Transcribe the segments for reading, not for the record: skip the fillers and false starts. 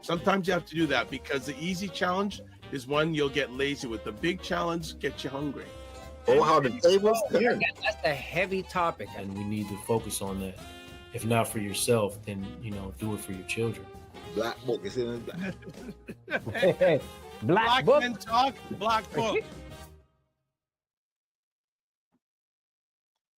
Sometimes you have to do that because the easy challenge is one you'll get lazy with. The big challenge gets you hungry. Oh, how the tables turn. That's a heavy topic, and we need to focus on that. If not for yourself, then do it for your children. Black book is in the Black Black book. Men Talk, Black Book.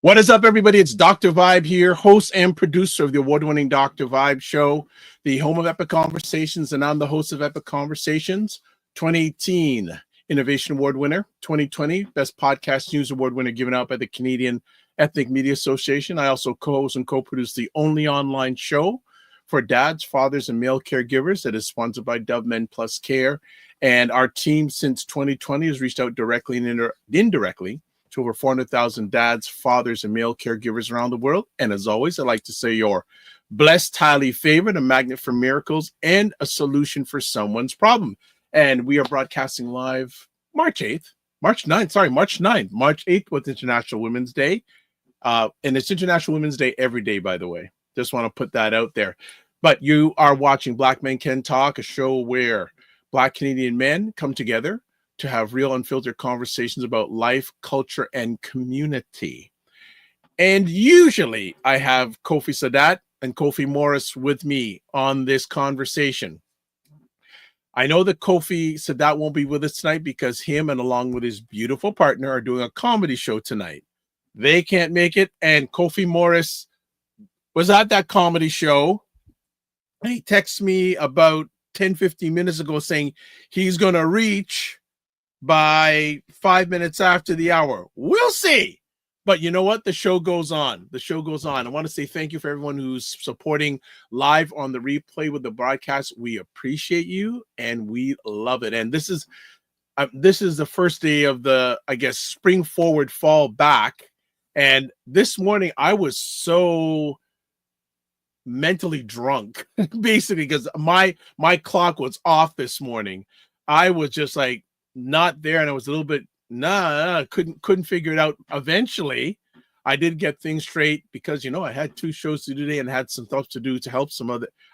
What is up, everybody? It's Dr. Vibe here, host and producer of the award-winning Dr. Vibe Show, the home of Epic Conversations, and I'm the host of Epic Conversations. 2018 Innovation Award winner, 2020 Best Podcast News Award winner given out by the Canadian Ethnic Media Association. I also co-host and co-produce the only online show for dads, fathers, and male caregivers that is sponsored by Dove Men Plus Care. And our team since 2020 has reached out directly and indirectly to over 400,000 dads, fathers, and male caregivers around the world. And as always, I'd like to say you're blessed, highly favored, a magnet for miracles, and a solution for someone's problem. And we are broadcasting live March 9th, March 8th with International Women's Day. And it's International Women's Day every day, by the way. Just want to put that out there. But you are watching Black Men Can Talk, a show where Black Canadian men come together to have real unfiltered conversations about life, culture, and community. And usually I have Kofi Sadat and Kofi Morris with me on this conversation. I know that Kofi Sadat won't be with us tonight because him and along with his beautiful partner are doing a comedy show tonight. They can't make it, and Kofi Morris was at that comedy show. He texted me about 10-15 minutes ago saying he's going to reach by 5 minutes after the hour. We'll see. But you know what? The show goes on. The show goes on. I want to say thank you for everyone who's supporting live on the replay with the broadcast. We appreciate you and we love it. And this is the first day of the, I guess, spring forward, fall back. And this morning I was so mentally drunk, basically, because my clock was off this morning. I was just like not there, and I was a little bit couldn't figure it out. Eventually I did get things straight because I had 2 shows to do today and had some stuff to do to help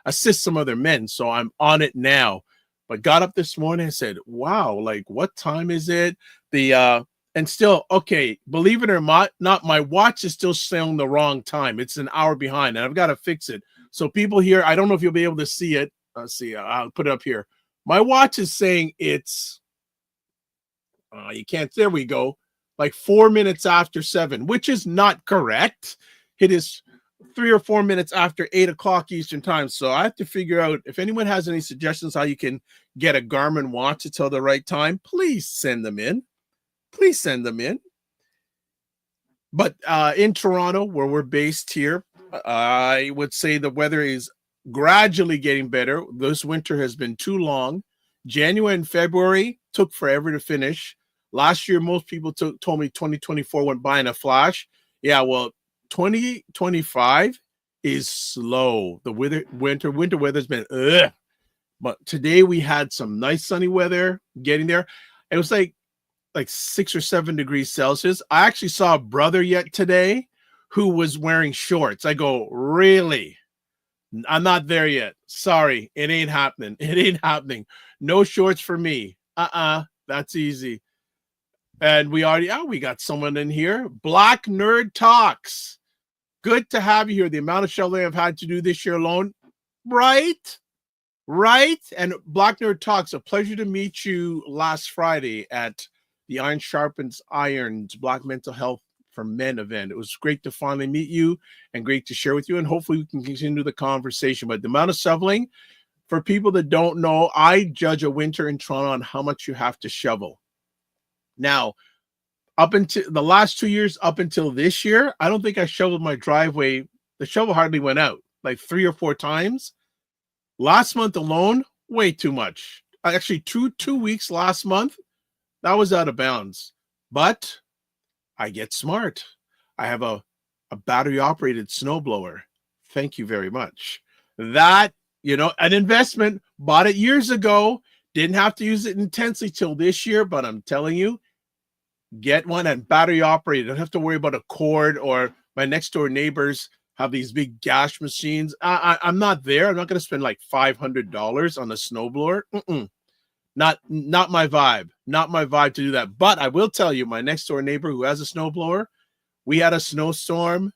assist some other men. So I'm on it now. But got up this morning and said, wow, like what time is it? And still, okay, believe it or not, my watch is still saying the wrong time. It's an hour behind, and I've got to fix it. So people here, I don't know if you'll be able to see it. Let's see, I'll put it up here. My watch is saying it's, you can't, there we go, like 4 minutes after 7, which is not correct. It is 3 or 4 minutes after 8 o'clock Eastern time. So I have to figure out if anyone has any suggestions how you can get a Garmin watch to tell the right time, please send them in. Please send them in. But in Toronto, where we're based here, I would say the weather is gradually getting better. This winter has been too long. January and February took forever to finish. Last year, most people told me 2024 went by in a flash. Yeah, well, 2025 is slow. The winter weather's been ugh. But today we had some nice sunny weather getting there. It was like 6 or 7 degrees Celsius. I actually saw a brother yet today who was wearing shorts. I go, really? I'm not there yet. Sorry, it ain't happening. It ain't happening. No shorts for me. That's easy. And we got someone in here. Black Nerd Talks. Good to have you here. The amount of shoveling I've had to do this year alone. Right? And Black Nerd Talks, a pleasure to meet you last Friday at the Iron Sharpens Irons Black Mental Health for Men event. It was great to finally meet you and great to share with you, and hopefully we can continue the conversation. But the amount of shoveling, for people that don't know, I judge a winter in Toronto on how much you have to shovel. Now, up until the last 2 years, up until this year, I don't think I shoveled my driveway. The shovel hardly went out, like 3 or 4 times. Last month alone, way too much. Actually, two weeks last month, that was out of bounds. But I get smart. I have a battery-operated snowblower. Thank you very much. That, an investment. Bought it years ago. Didn't have to use it intensely till this year, but I'm telling you, get one and battery-operated. Don't have to worry about a cord or my next-door neighbors have these big gash machines. I'm not there. I'm not going to spend like $500 on a snowblower. Not my vibe. Not my vibe to do that. But I will tell you, my next door neighbor who has a snowblower, we had a snowstorm,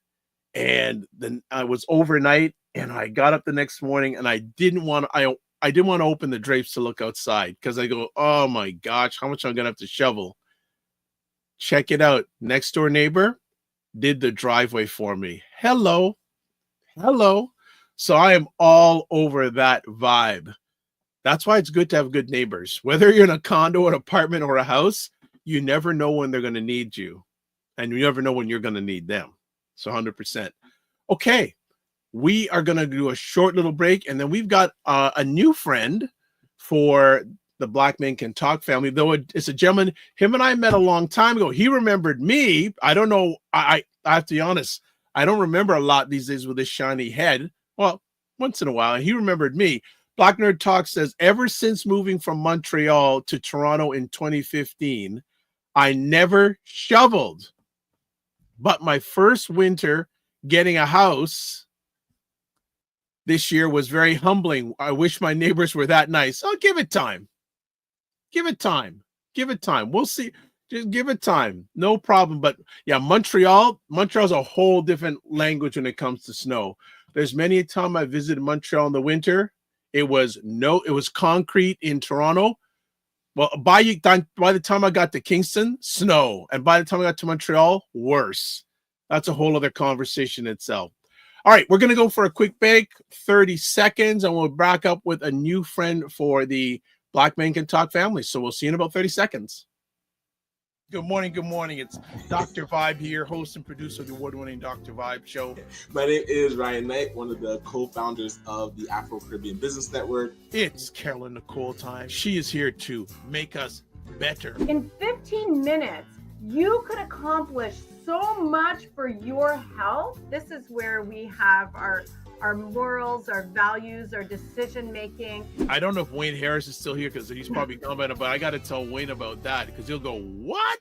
and then I was overnight, and I got up the next morning, and I didn't want to open the drapes to look outside because I go, oh my gosh, how much I'm gonna have to shovel. Check it out. Next door neighbor did the driveway for me. Hello. So I am all over that vibe. That's why it's good to have good neighbors. Whether you're in a condo, an apartment, or a house, you never know when they're going to need you, and you never know when you're going to need them. So 100%. Okay, we are going to do a short little break, and then we've got a new friend for the Black Men Can Talk family, though it's a gentleman. Him and I met a long time ago. He remembered me. I don't know. I have to be honest. I don't remember a lot these days with this shiny head. Well, once in a while. He remembered me. Black Nerd Talk says, ever since moving from Montreal to Toronto in 2015, I never shoveled. But my first winter getting a house this year was very humbling. I wish my neighbors were that nice. Oh, give it time. Give it time. We'll see. Just give it time. No problem. But yeah, Montreal's a whole different language when it comes to snow. There's many a time I visited Montreal in the winter. It was concrete in Toronto. Well, by the time I got to Kingston, snow. And by the time I got to Montreal, worse. That's a whole other conversation itself. All right, we're going to go for a quick break, 30 seconds, and we'll back up with a new friend for the Black Men Can Talk family. So we'll see you in about 30 seconds. Good morning. It's Dr. Vibe here, host and producer of the award-winning Dr. Vibe show. My name is Ryan Knight, one of the co-founders of the Afro-Caribbean Business Network. It's Carolyn Nicole time. She is here to make us better. In 15 minutes, you could accomplish so much for your health. This is where we have our morals, our values, our decision making. I don't know if Wayne Harris is still here because he's probably commenting, but I got to tell Wayne about that because he'll go, what?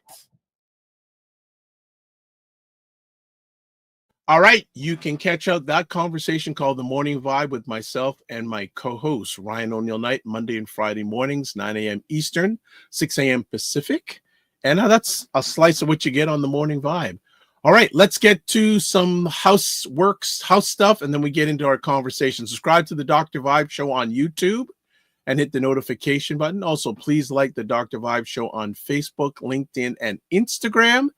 All right, you can catch out that conversation called The Morning Vibe with myself and my co-host, Ryan O'Neill Knight, Monday and Friday mornings, 9 a.m. Eastern, 6 a.m. Pacific. And that's a slice of what you get on The Morning Vibe. All right, let's get to some house stuff, and then we get into our conversation. Subscribe to the Dr. Vibe Show on YouTube and hit the notification button. Also, please like the Dr. Vibe Show on Facebook, LinkedIn, and Instagram.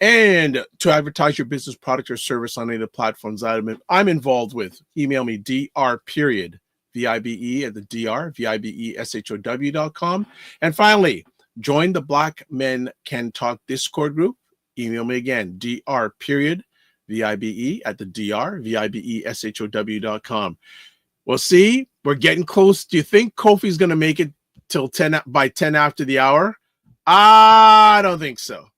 And to advertise your business, product, or service on any of the platforms I'm involved with, email me dr.vibe at the dr.vibeshow.com. And finally, join the Black Men Can Talk Discord group. Email me again, dr.vibe at the dr.vibeshow.com. We'll see. We're getting close. Do you think Kofi's going to make it till 10 after the hour? I don't think so.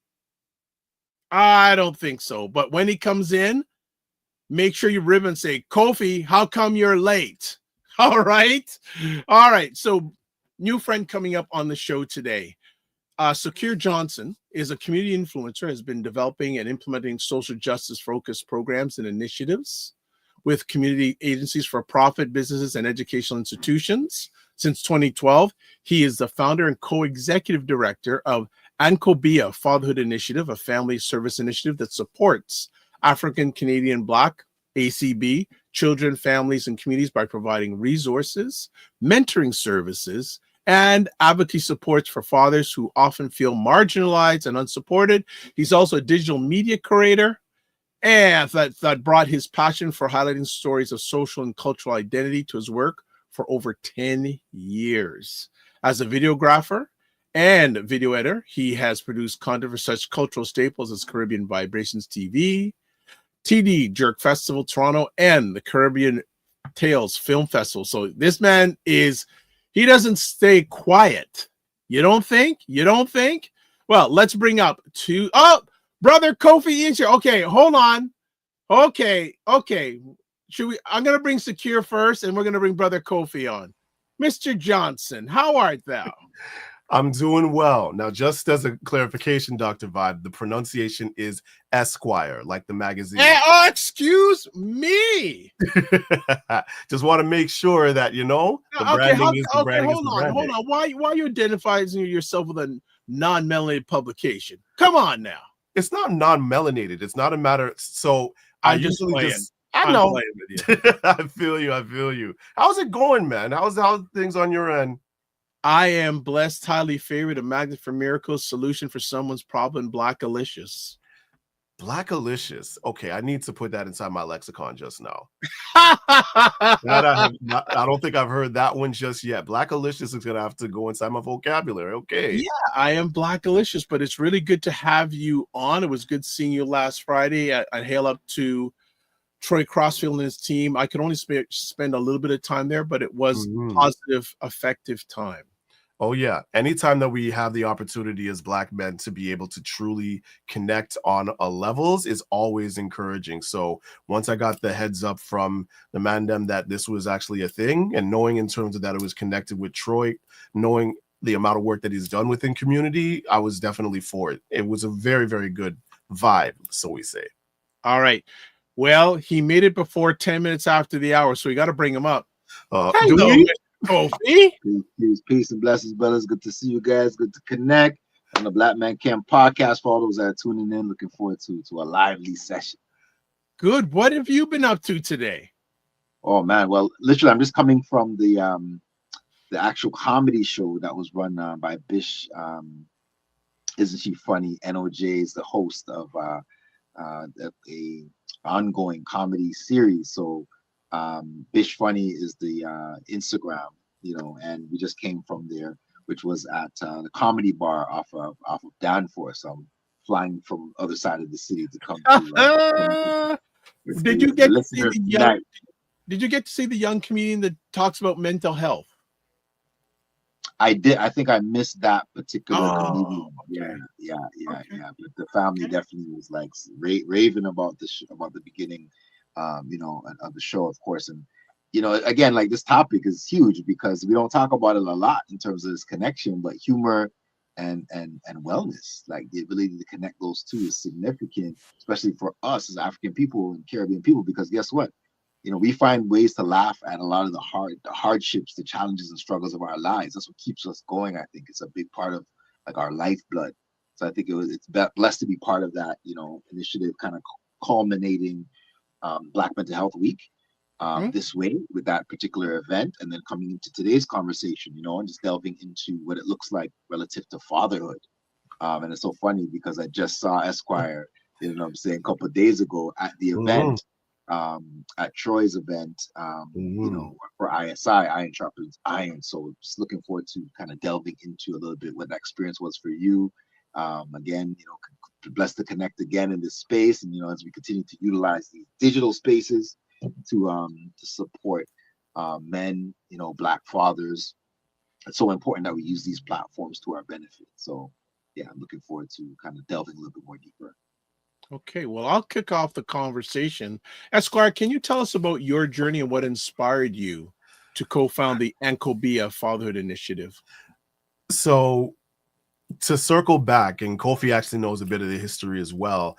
But when he comes in, make sure you rib and say, Kofi, how come you're late? All right. So new friend coming up on the show today. S-Quire Johnson is a community influencer, has been developing and implementing social justice focused programs and initiatives with community agencies for profit businesses and educational institutions. Since 2012, he is the founder and co-executive director of ANKOBEA Fatherhood Initiative, a family service initiative that supports African Canadian Black ACB children, families, and communities by providing resources, mentoring services, and advocacy supports for fathers who often feel marginalized and unsupported. He's also a digital media creator, and that brought his passion for highlighting stories of social and cultural identity to his work for over 10 years. As a videographer and video editor, he has produced content for such cultural staples as Caribbean Vibrations TV, TD Jerk Festival Toronto, and the Caribbean Tales Film Festival. So this man he doesn't stay quiet. You don't think? Well, let's bring up brother Kofi is here. Okay, hold on. Okay. I'm going to bring S-Quire first, and we're going to bring brother Kofi on. Mr. Johnson, how art thou? I'm doing well. Now, just as a clarification, Dr. Vibe, the pronunciation is Esquire, like the magazine. Oh, excuse me. Just want to make sure that, the branding is the branding. Hold on. Why you identifying yourself with a non-melanated publication? Come on now. It's not non-melanated. It's not a matter. So I'm just playing. I know. Playing with you. I feel you. How's it going, man? How's things on your end? I am blessed, highly favored, a magnet for miracles, solution for someone's problem, Blackalicious. Blackalicious. Okay, I need to put that inside my lexicon just now. I don't think I've heard that one just yet. Blackalicious is going to have to go inside my vocabulary. Okay. Yeah, I am Blackalicious, but it's really good to have you on. It was good seeing you last Friday. I hail up to Troy Crossfield and his team. I could only spend a little bit of time there, but it was positive, effective time. Oh, yeah. Anytime that we have the opportunity as Black men to be able to truly connect on a levels is always encouraging. So once I got the heads up from the Mandem that this was actually a thing, and knowing in terms of that it was connected with Troy, knowing the amount of work that he's done within community, I was definitely for it. It was a very, very good vibe, so we say. All right. Well, he made it before 10 minutes after the hour, so we got to bring him up. Hello, Kofi. Peace and blessings, brothers. Good to see you guys. Good to connect on the Black Men Can podcast. For all those that are tuning in, looking forward to a lively session. Good. What have you been up to today? Oh man, well, literally, I'm just coming from the actual comedy show that was run by Bish. Isn't She Funny? NOJ is the host of a ongoing comedy series. So Bish Funny is the Instagram, and we just came from there, which was at the comedy bar off of Danforth. I'm flying from the other side of the city to come to. Did you get to see the young comedian that talks about mental health? I did. I think I missed that particular comedian. Okay. Yeah. But the family definitely was like raving about the beginning, of the show, of course. And again, like this topic is huge because we don't talk about it a lot in terms of this connection, but humor and wellness, like the ability to connect those two, is significant, especially for us as African people and Caribbean people. Because guess what? We find ways to laugh at a lot of the hardships, the challenges and struggles of our lives. That's what keeps us going. I think it's a big part of like our lifeblood. So I think it's blessed to be part of that, initiative, kind of culminating Black Mental Health Week this way with that particular event, and then coming into today's conversation, and just delving into what it looks like relative to fatherhood. And it's so funny because I just saw S-Quire, a couple of days ago at the event. At Troy's event, for ISI, Iron Sharpens Iron. So just looking forward to kind of delving into a little bit what that experience was for you. Again, blessed to connect again in this space, and as we continue to utilize these digital spaces to support men, Black fathers. It's so important that we use these platforms to our benefit. So yeah, I'm looking forward to kind of delving a little bit more deeper. Okay, well, I'll kick off the conversation. Esquire, can you tell us about your journey and what inspired you to co-found the ANKOBEA Fatherhood Initiative? So to circle back, and Kofi actually knows a bit of the history as well,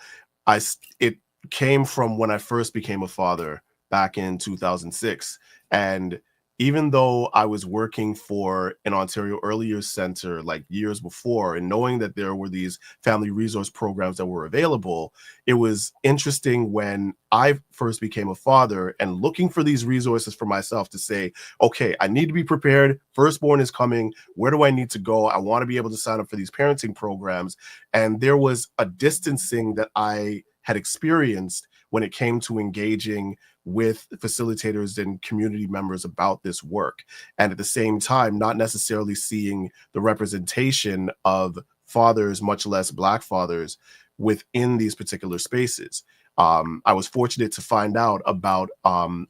it came from when I first became a father back in 2006. And even though I was working for an Ontario Early Years Center like years before, and knowing that there were these family resource programs that were available, it was interesting when I first became a father and looking for these resources for myself to say, okay, I need to be prepared. Firstborn is coming. Where do I need to go? I want to be able to sign up for these parenting programs. And there was a distancing that I had experienced when it came to engaging with facilitators and community members about this work. And at the same time, not necessarily seeing the representation of fathers, much less Black fathers, within these particular spaces. I was fortunate to find out about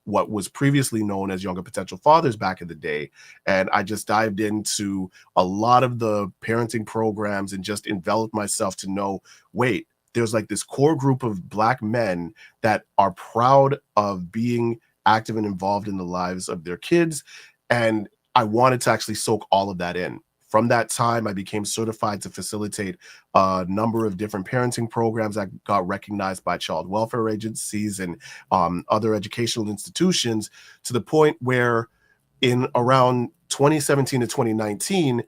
what was previously known as Younger Potential Fathers back in the day. And I just dived into a lot of the parenting programs and just enveloped myself to know, wait, there's like this core group of Black men that are proud of being active and involved in the lives of their kids. And I wanted to actually soak all of that in From that time, I became certified to facilitate a number of different parenting programs that got recognized by child welfare agencies and other educational institutions, to the point where in around 2017 to 2019,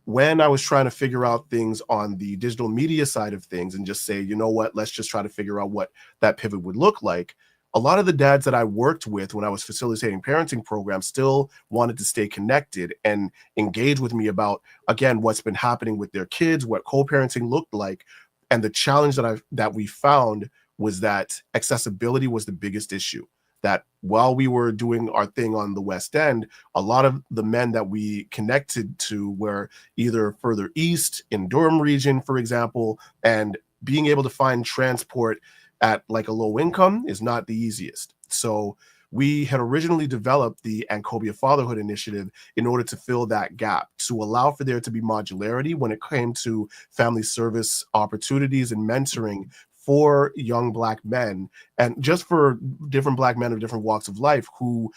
when I was trying to figure out things on the digital media side of things and just say, you know what, let's just try to figure out what that pivot would look like, a lot of the dads that I worked with when I was facilitating parenting programs still wanted to stay connected and engage with me about, again, what's been happening with their kids, what co-parenting looked like. And the challenge that we found was that accessibility was the biggest issue. That while we were doing our thing on the West End, a lot of the men that we connected to were either further east in Durham region, for example, and being able to find transport at like a low income is not the easiest. So we had originally developed the ANKOBEA Fatherhood Initiative in order to fill that gap, to allow for there to be modularity when it came to family service opportunities and mentoring for young Black men, and just for different Black men of different walks of life who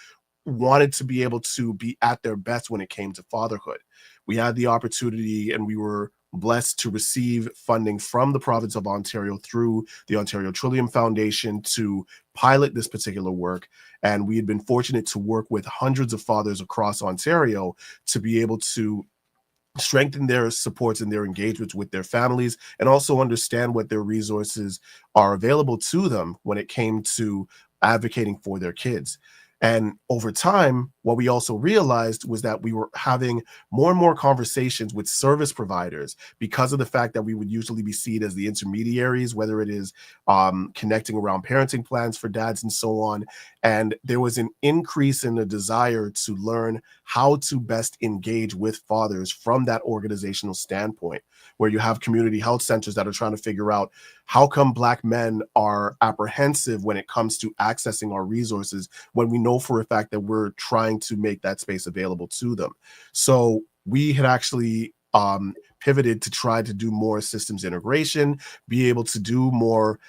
wanted to be able to be at their best when it came to fatherhood. We had the opportunity, and we were blessed to receive funding from the province of Ontario through the Ontario Trillium Foundation to pilot this particular work. And we had been fortunate to work with hundreds of fathers across Ontario to be able to strengthen their supports and their engagements with their families, and also understand what their resources are available to them when it came to advocating for their kids. And over time, what we also realized was that we were having more and more conversations with service providers because of the fact that we would usually be seen as the intermediaries, whether it is connecting around parenting plans for dads and so on. And there was an increase in the desire to learn how to best engage with fathers from that organizational standpoint, where you have community health centers that are trying to figure out how come Black men are apprehensive when it comes to accessing our resources when we know for a fact that we're trying to make that space available to them. So we had actually pivoted to try to do more systems integration, be able to do more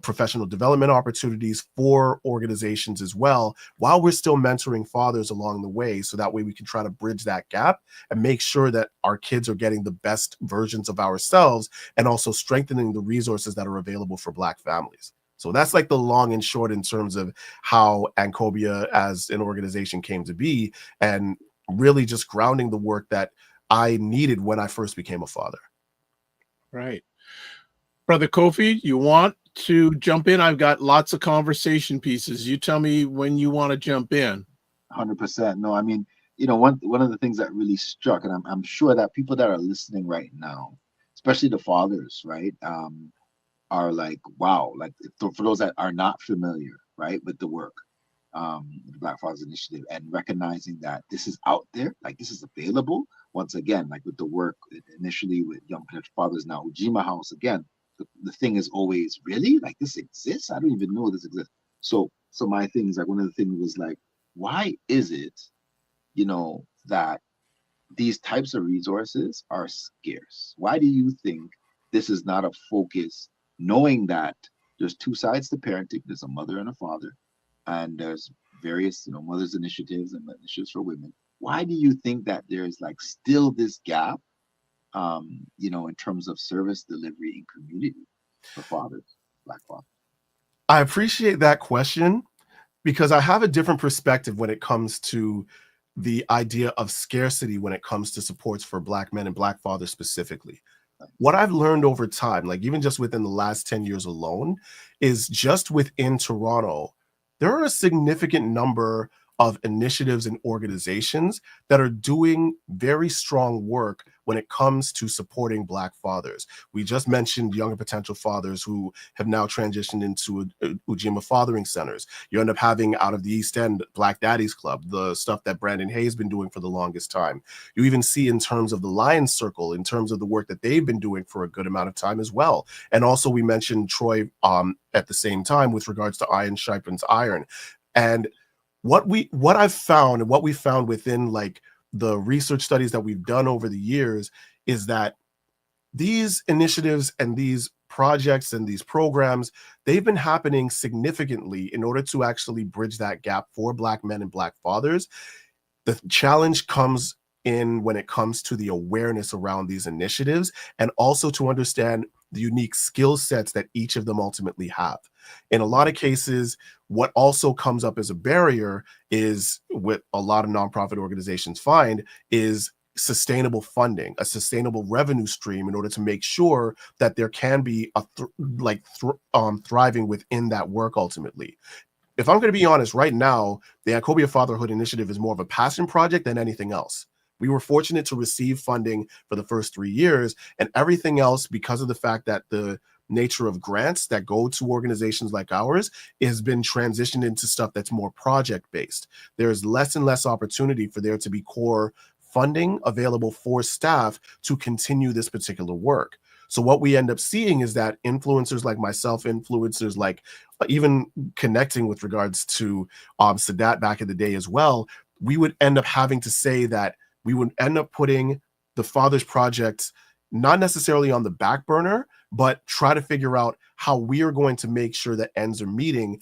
professional development opportunities for organizations as well, while we're still mentoring fathers along the way. So that way we can try to bridge that gap and make sure that our kids are getting the best versions of ourselves, and also strengthening the resources that are available for Black families. So that's like the long and short in terms of how ANKOBEA as an organization came to be, and really just grounding the work that I needed when I first became a father. Right. Brother Kofi, you want to jump in? I've got lots of conversation pieces. You tell me when you want to jump in. 100%. No, I mean, you know, one of the things that really struck, and I'm sure that people that are listening right now, especially the fathers, right, are like, wow, like for those that are not familiar, right, with the work, the Black Fathers Initiative, and recognizing that this is out there, like this is available. Once again, like with the work initially with Young Potential Fathers, now Ujima House, again, the thing is always, really? Like this exists? I don't even know this exists. So my thing is like, one of the things was like, why is it, you know, that these types of resources are scarce? Why do you think this is not a focus, knowing that there's two sides to parenting? There's a mother and a father, and there's various, you know, mothers initiatives and initiatives for women. Why do you think that there's like still this gap, you know, in terms of service delivery and community for fathers, Black fathers? I appreciate that question, because I have a different perspective when it comes to the idea of scarcity when it comes to supports for Black men and Black fathers specifically. What I've learned over time, like even just within the last 10 years alone, is just within Toronto, there are a significant number of initiatives and organizations that are doing very strong work when it comes to supporting Black fathers. We just mentioned Younger Potential Fathers, who have now transitioned into Ujima fathering centers. You end up having out of the East End Black Daddies Club, the stuff that Brandon Hayes been doing for the longest time. You even see in terms of the Lions Circle, in terms of the work that they've been doing for a good amount of time as well. And also we mentioned Troy at the same time with regards to Iron Sharpens Iron. And what I've found, and what we found within like the research studies that we've done over the years, is that these initiatives and these projects and these programs, they've been happening significantly in order to actually bridge that gap for Black men and Black fathers. The challenge comes in when it comes to the awareness around these initiatives, and also to understand the unique skill sets that each of them ultimately have. In a lot of cases, what also comes up as a barrier is what a lot of nonprofit organizations find is sustainable funding, a sustainable revenue stream in order to make sure that there can be a thriving within that work ultimately. If I'm going to be honest, right now, the ANKOBEA Fatherhood Initiative is more of a passion project than anything else. We were fortunate to receive funding for the first 3 years, and everything else, because of the fact that the nature of grants that go to organizations like ours has been transitioned into stuff that's more project-based. There's less and less opportunity for there to be core funding available for staff to continue this particular work. So what we end up seeing is that influencers like myself, influencers like even connecting with regards to Sadat back in the day as well, we would end up having to say that we would end up putting the Fathers Project not necessarily on the back burner, but try to figure out how we are going to make sure that ends are meeting.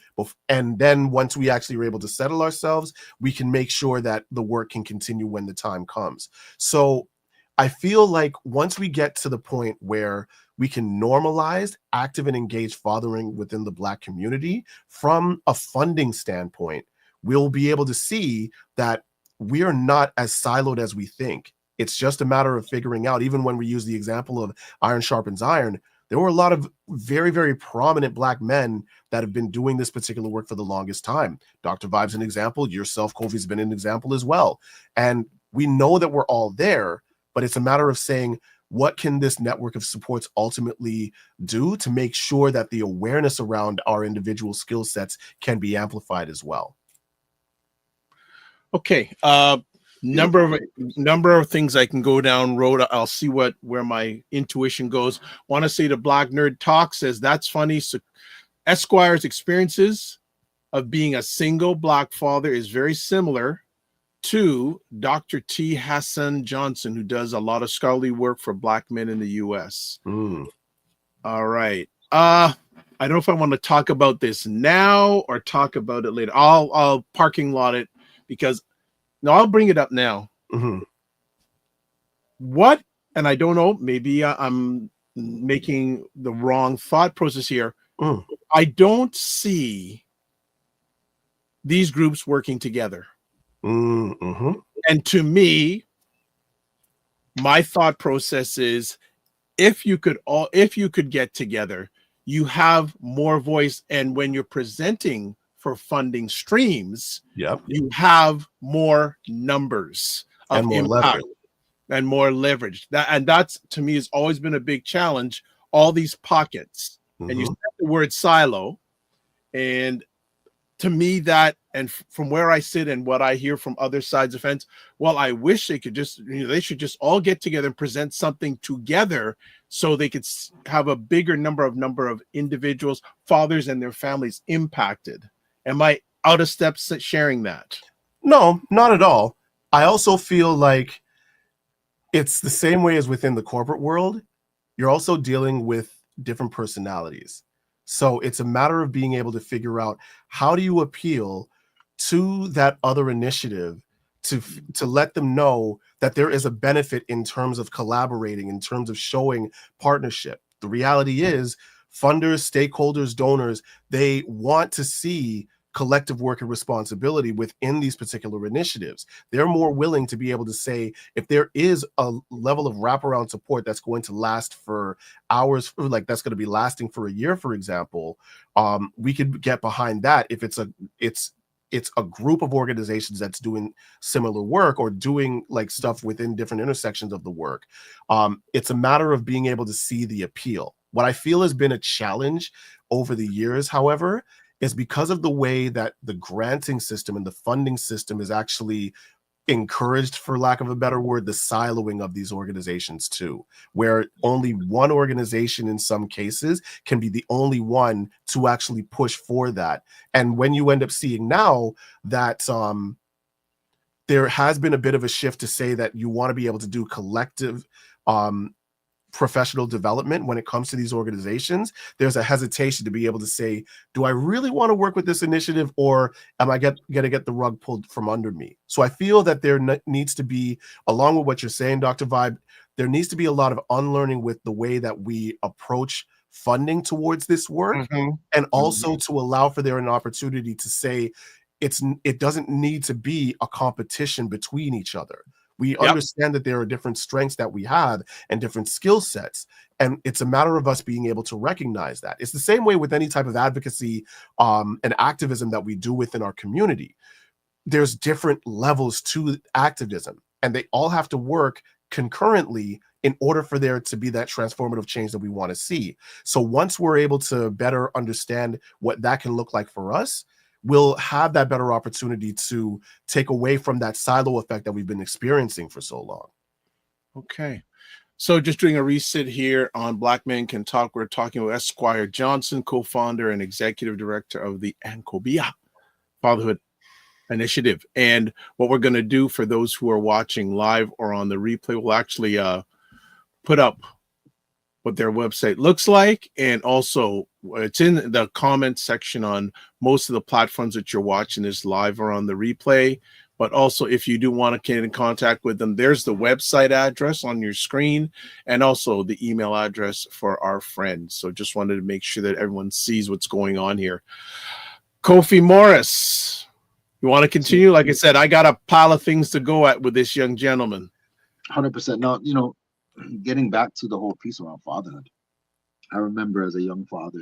And then once we actually are able to settle ourselves, we can make sure that the work can continue when the time comes. So I feel like once we get to the point where we can normalize active and engaged fathering within the Black community from a funding standpoint, we'll be able to see that we are not as siloed as we think. It's just a matter of figuring out, even when we use the example of iron sharpens iron, there were a lot of very, very prominent Black men that have been doing this particular work for the longest time. Dr. Vibe's an example. Yourself, Kofi's been an example as well. And we know that we're all there, but it's a matter of saying, what can this network of supports ultimately do to make sure that the awareness around our individual skill sets can be amplified as well? Okay. Number of things I can go down road. I'll see where my intuition goes. Want to say the Black Nerd Talk says that's funny. So S-Quire's experiences of being a single Black father is very similar to Dr. T. Hassan Johnson, who does a lot of scholarly work for Black men in the U.S. All right. I don't know if I want to talk about this now or talk about it later. I'll parking lot it because no, I'll bring it up now. What, and I don't know, maybe I'm making the wrong thought process here. I don't see these groups working together. And to me, my thought process is if you could get together, you have more voice. And when you're presenting for funding streams, you have more numbers of and more impact leverage. And more leverage. That's to me has always been a big challenge. All these pockets, and you said the word silo, and to me that, and from where I sit and what I hear from other sides of the fence, well, I wish they could just, they should just all get together and present something together so they could have a bigger number of individuals, fathers and their families impacted. Am I out of step sharing that? No, not at all. I also feel like it's the same way as within the corporate world. You're also dealing with different personalities. So it's a matter of being able to figure out how do you appeal to that other initiative to let them know that there is a benefit in terms of collaborating, in terms of showing partnership. The reality is funders, stakeholders, donors, they want to see collective work and responsibility within these particular initiatives. They're more willing to be able to say, if there is a level of wraparound support that's going to last for hours, like that's going to be lasting for a year, for example, we could get behind that if it's a group of organizations that's doing similar work or doing like stuff within different intersections of the work. It's a matter of being able to see the appeal. What I feel has been a challenge over the years, however, is because of the way that the granting system and the funding system is actually encouraged, for lack of a better word, the siloing of these organizations too, where only one organization in some cases can be the only one to actually push for that. And when you end up seeing now that there has been a bit of a shift to say that you want to be able to do collective professional development when it comes to these organizations, there's a hesitation to be able to say, do I really want to work with this initiative, or am I going to get the rug pulled from under me? So I feel that there needs to be, along with what you're saying, Dr. Vibe, there needs to be a lot of unlearning with the way that we approach funding towards this work, and also to allow for there an opportunity to say it doesn't need to be a competition between each other. We understand that there are different strengths that we have and different skill sets. And it's a matter of us being able to recognize that. It's the same way with any type of advocacy and activism that we do within our community. There's different levels to activism, and they all have to work concurrently in order for there to be that transformative change that we want to see. So once we're able to better understand what that can look like for us, we'll have that better opportunity to take away from that silo effect that we've been experiencing for so long. Okay. So just doing a reset here on Black Men Can Talk, we're talking with S-Quire Johnson, co-founder and executive director of the ANKOBEA Fatherhood Initiative. And what we're going to do for those who are watching live or on the replay, we'll actually put up what their website looks like, and also it's in the comment section on most of the platforms that you're watching this live or on the replay. But also, if you do want to get in contact with them, there's the website address on your screen, and also the email address for our friends. So just wanted to make sure that everyone sees what's going on here. Kofi Morris, you want to continue? Like I said, I got a pile of things to go at with this young gentleman. 100%. Now, you know, getting back to the whole piece around fatherhood, I remember as a young father,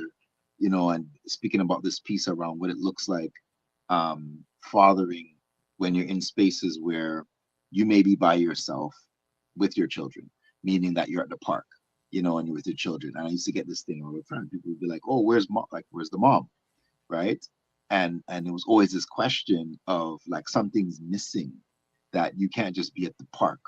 you know, and speaking about this piece around what it looks like fathering when you're in spaces where you may be by yourself with your children, meaning that you're at the park, you know, and you're with your children. And I used to get this thing all the time. People would be like, oh, where's mom? Like, where's the mom? Right. And it was always this question of like, something's missing, that you can't just be at the park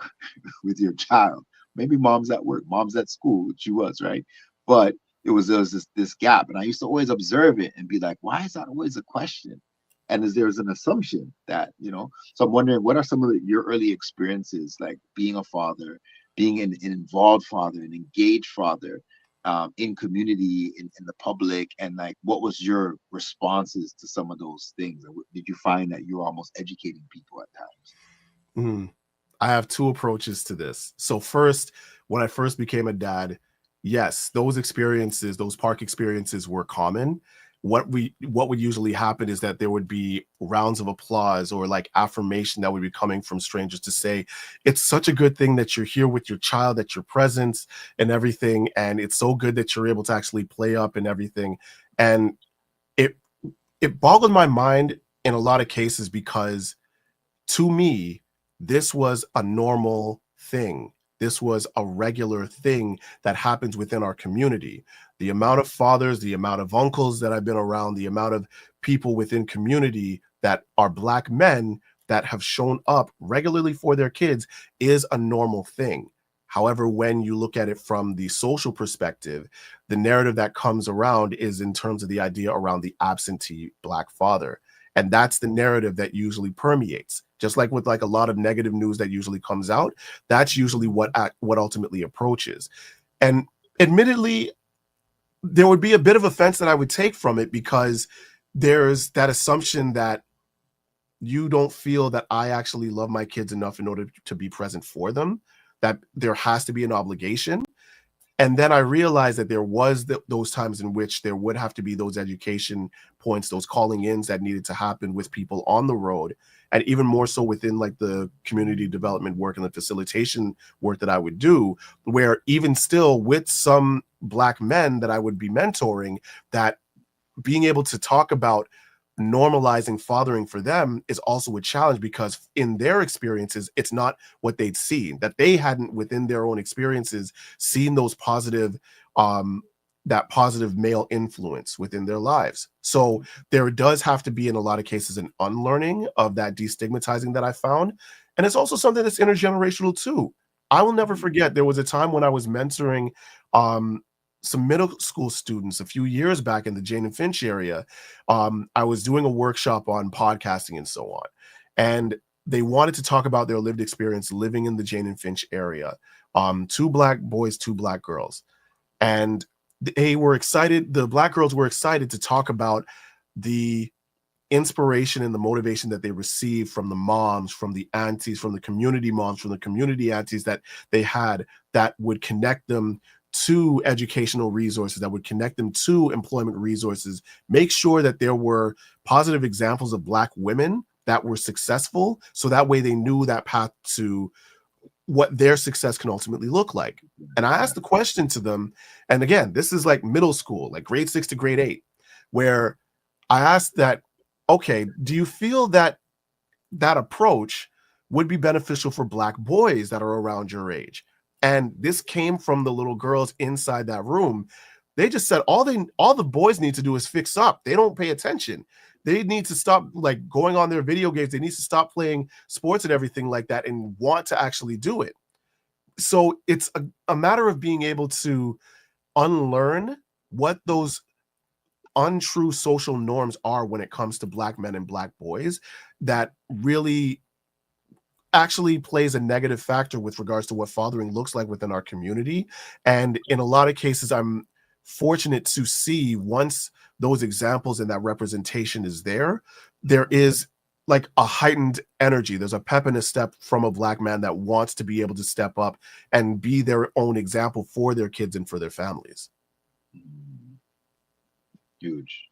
with your child. Maybe mom's at work, mom's at school, which she was, right? But there was this gap. And I used to always observe it and be like, why is that always a question? And there's an assumption that, you know, so I'm wondering, what are some of your early experiences, like being a father, being an involved father, an engaged father, in community, in the public, and like, what was your responses to some of those things? Did you find that you were almost educating people at times? I have two approaches to this. So first, when I first became a dad, yes, those experiences, those park experiences were common. What would usually happen is that there would be rounds of applause or like affirmation that would be coming from strangers to say, it's such a good thing that you're here with your child, that you're present and everything. And it's so good that you're able to actually play up and everything. And it boggled my mind in a lot of cases, because to me, this was a normal thing. This was a regular thing that happens within our community. The amount of fathers, the amount of uncles that I've been around, the amount of people within community that are Black men that have shown up regularly for their kids is a normal thing. However, when you look at it from the social perspective, the narrative that comes around is in terms of the idea around the absentee Black father. And that's the narrative that usually permeates. Just like with like a lot of negative news that usually comes out, that's usually what ultimately approaches. And admittedly, there would be a bit of offense that I would take from it, because there's that assumption that you don't feel that I actually love my kids enough in order to be present for them, that there has to be an obligation. And then I realized that there was those times in which there would have to be those education points, those calling ins that needed to happen with people on the road. And even more so within like the community development work and the facilitation work that I would do, where even still with some Black men that I would be mentoring, that being able to talk about normalizing fathering for them is also a challenge, because in their experiences, it's not what they'd seen, that they hadn't within their own experiences seen those positive, that positive male influence within their lives. So there does have to be, in a lot of cases, an unlearning of that destigmatizing that I found. And it's also something that's intergenerational too. I will never forget, there was a time when I was mentoring some middle school students a few years back in the Jane and Finch area. I was doing a workshop on podcasting and so on. And they wanted to talk about their lived experience living in the Jane and Finch area. 2 Black boys, 2 Black girls. And they were excited. The Black girls were excited to talk about the inspiration and the motivation that they received from the moms, from the aunties, from the community moms, from the community aunties that they had, that would connect them to educational resources, that would connect them to employment resources, make sure that there were positive examples of Black women that were successful, so that way they knew that path to what their success can ultimately look like. And I asked the question to them, and again, this is like middle school, like grade 6 to grade 8, where I asked that, okay, do you feel that that approach would be beneficial for Black boys that are around your age? And this came from the little girls inside that room. They just said all the boys need to do is fix up. They don't pay attention. They need to stop like going on their video games. They need to stop playing sports and everything like that and want to actually do it. So it's a matter of being able to unlearn what those untrue social norms are when it comes to Black men and Black boys that really actually plays a negative factor with regards to what fathering looks like within our community. And in a lot of cases, I'm fortunate to see once those examples and that representation is there, there is like a heightened energy. There's a pep and a step from a Black man that wants to be able to step up and be their own example for their kids and for their families. Huge.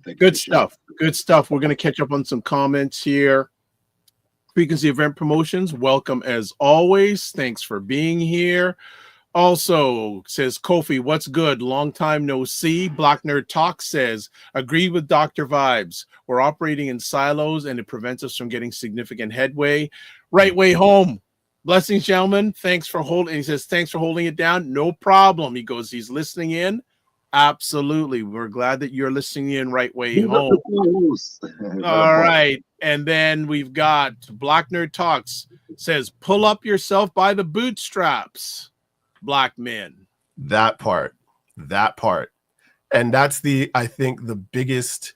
Thank Good stuff. Good stuff. We're going to catch up on some comments here. Frequency Event Promotions, welcome as always. Thanks for being here. Also, says Kofi, what's good? Long time no see. Black Nerd Talk says, agree with Dr. Vibes. We're operating in silos and it prevents us from getting significant headway. Right way home. Blessings, gentlemen. Thanks for holding. He says, thanks for holding it down. No problem. He goes, he's listening in. Absolutely. We're glad that you're listening in right way home. All right. And then we've got Black Nerd Talks says, pull up yourself by the bootstraps. Black men. That part. And that's I think the biggest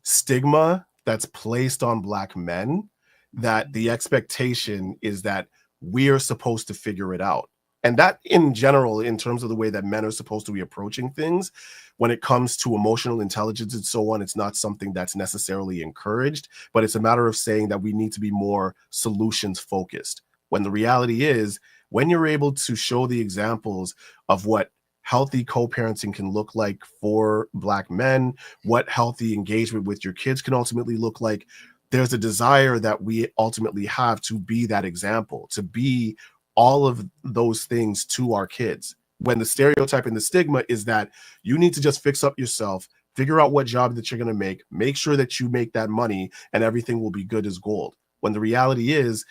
stigma that's placed on Black men, that the expectation is that we are supposed to figure it out. And that in general, in terms of the way that men are supposed to be approaching things, when it comes to emotional intelligence and so on, it's not something that's necessarily encouraged, but it's a matter of saying that we need to be more solutions focused. When the reality is, when you're able to show the examples of what healthy co-parenting can look like for Black men, what healthy engagement with your kids can ultimately look like, there's a desire that we ultimately have to be that example, to be all of those things to our kids. When the stereotype and the stigma is that you need to just fix up yourself, figure out what job that you're going to make sure that you make that money and everything will be good as gold. When the reality is,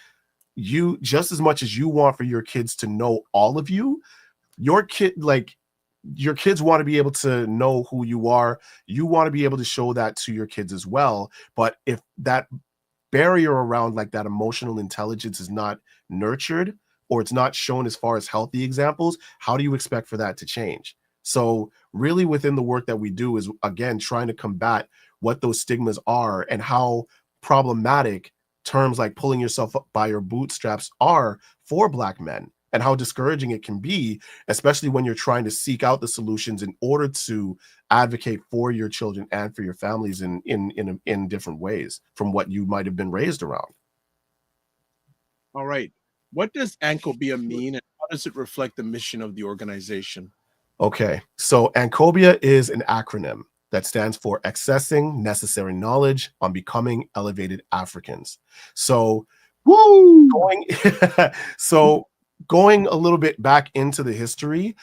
you, just as much as you want for your kids to know all of you, your kids want to be able to know who you are. You want to be able to show that to your kids as well. But if that barrier around like that emotional intelligence is not nurtured, or it's not shown as far as healthy examples, how do you expect for that to change? So really within the work that we do is, again, trying to combat what those stigmas are and how problematic terms like pulling yourself up by your bootstraps are for Black men, and how discouraging it can be, especially when you're trying to seek out the solutions in order to advocate for your children and for your families in different ways from what you might have been raised around. All right. What does ANKOBEA mean, and how does it reflect the mission of the organization? Okay, so ANKOBEA is an acronym that stands for Accessing Necessary Knowledge on Becoming Elevated Africans. So, going a little bit back into the history,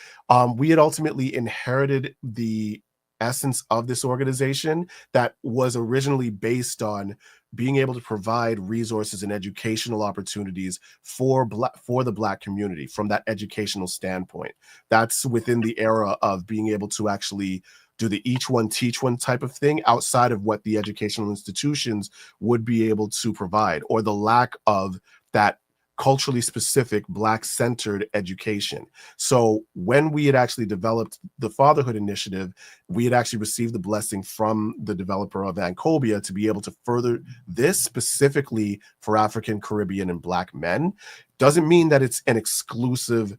we had ultimately inherited the essence of this organization that was originally based on being able to provide resources and educational opportunities for the Black community from that educational standpoint. That's within the era of being able to actually do the each one teach one type of thing outside of what the educational institutions would be able to provide, or the lack of that culturally specific Black-centered education. So when we had actually developed the Fatherhood Initiative, we had actually received the blessing from the developer of ANKOBEA to be able to further this specifically for African, Caribbean, and Black men. Doesn't mean that it's an exclusive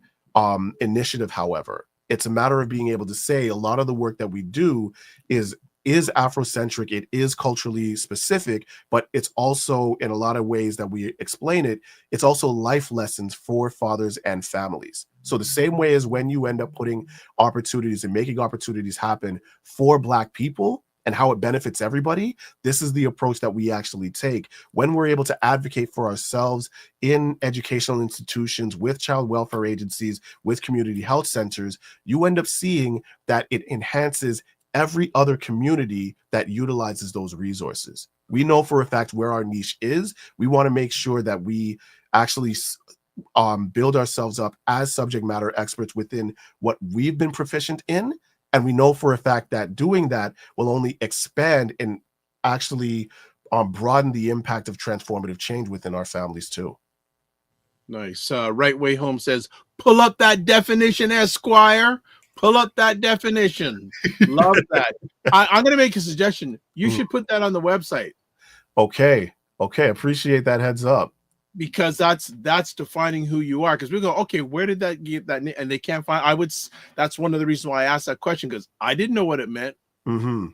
initiative, however. It's a matter of being able to say a lot of the work that we do is Afrocentric, it is culturally specific, but it's also, in a lot of ways that we explain it, it's also life lessons for fathers and families. So the same way as when you end up putting opportunities and making opportunities happen for Black people and how it benefits everybody, this is the approach that we actually take when we're able to advocate for ourselves in educational institutions, with child welfare agencies, with community health centers. You end up seeing that it enhances every other community that utilizes those resources. We know for a fact where our niche is. We want to make sure that we actually build ourselves up as subject matter experts within what we've been proficient in. And we know for a fact that doing that will only expand and actually broaden the impact of transformative change within our families too. Nice. Right Way Home says, pull up that definition, S-Quire. Pull up that definition. Love that. I'm going to make a suggestion. You should put that on the website. Okay. Appreciate that heads up. Because that's defining who you are. Because we go, okay, where did that get that? And they can't find. That's one of the reasons why I asked that question, because I didn't know what it meant. Mm-hmm.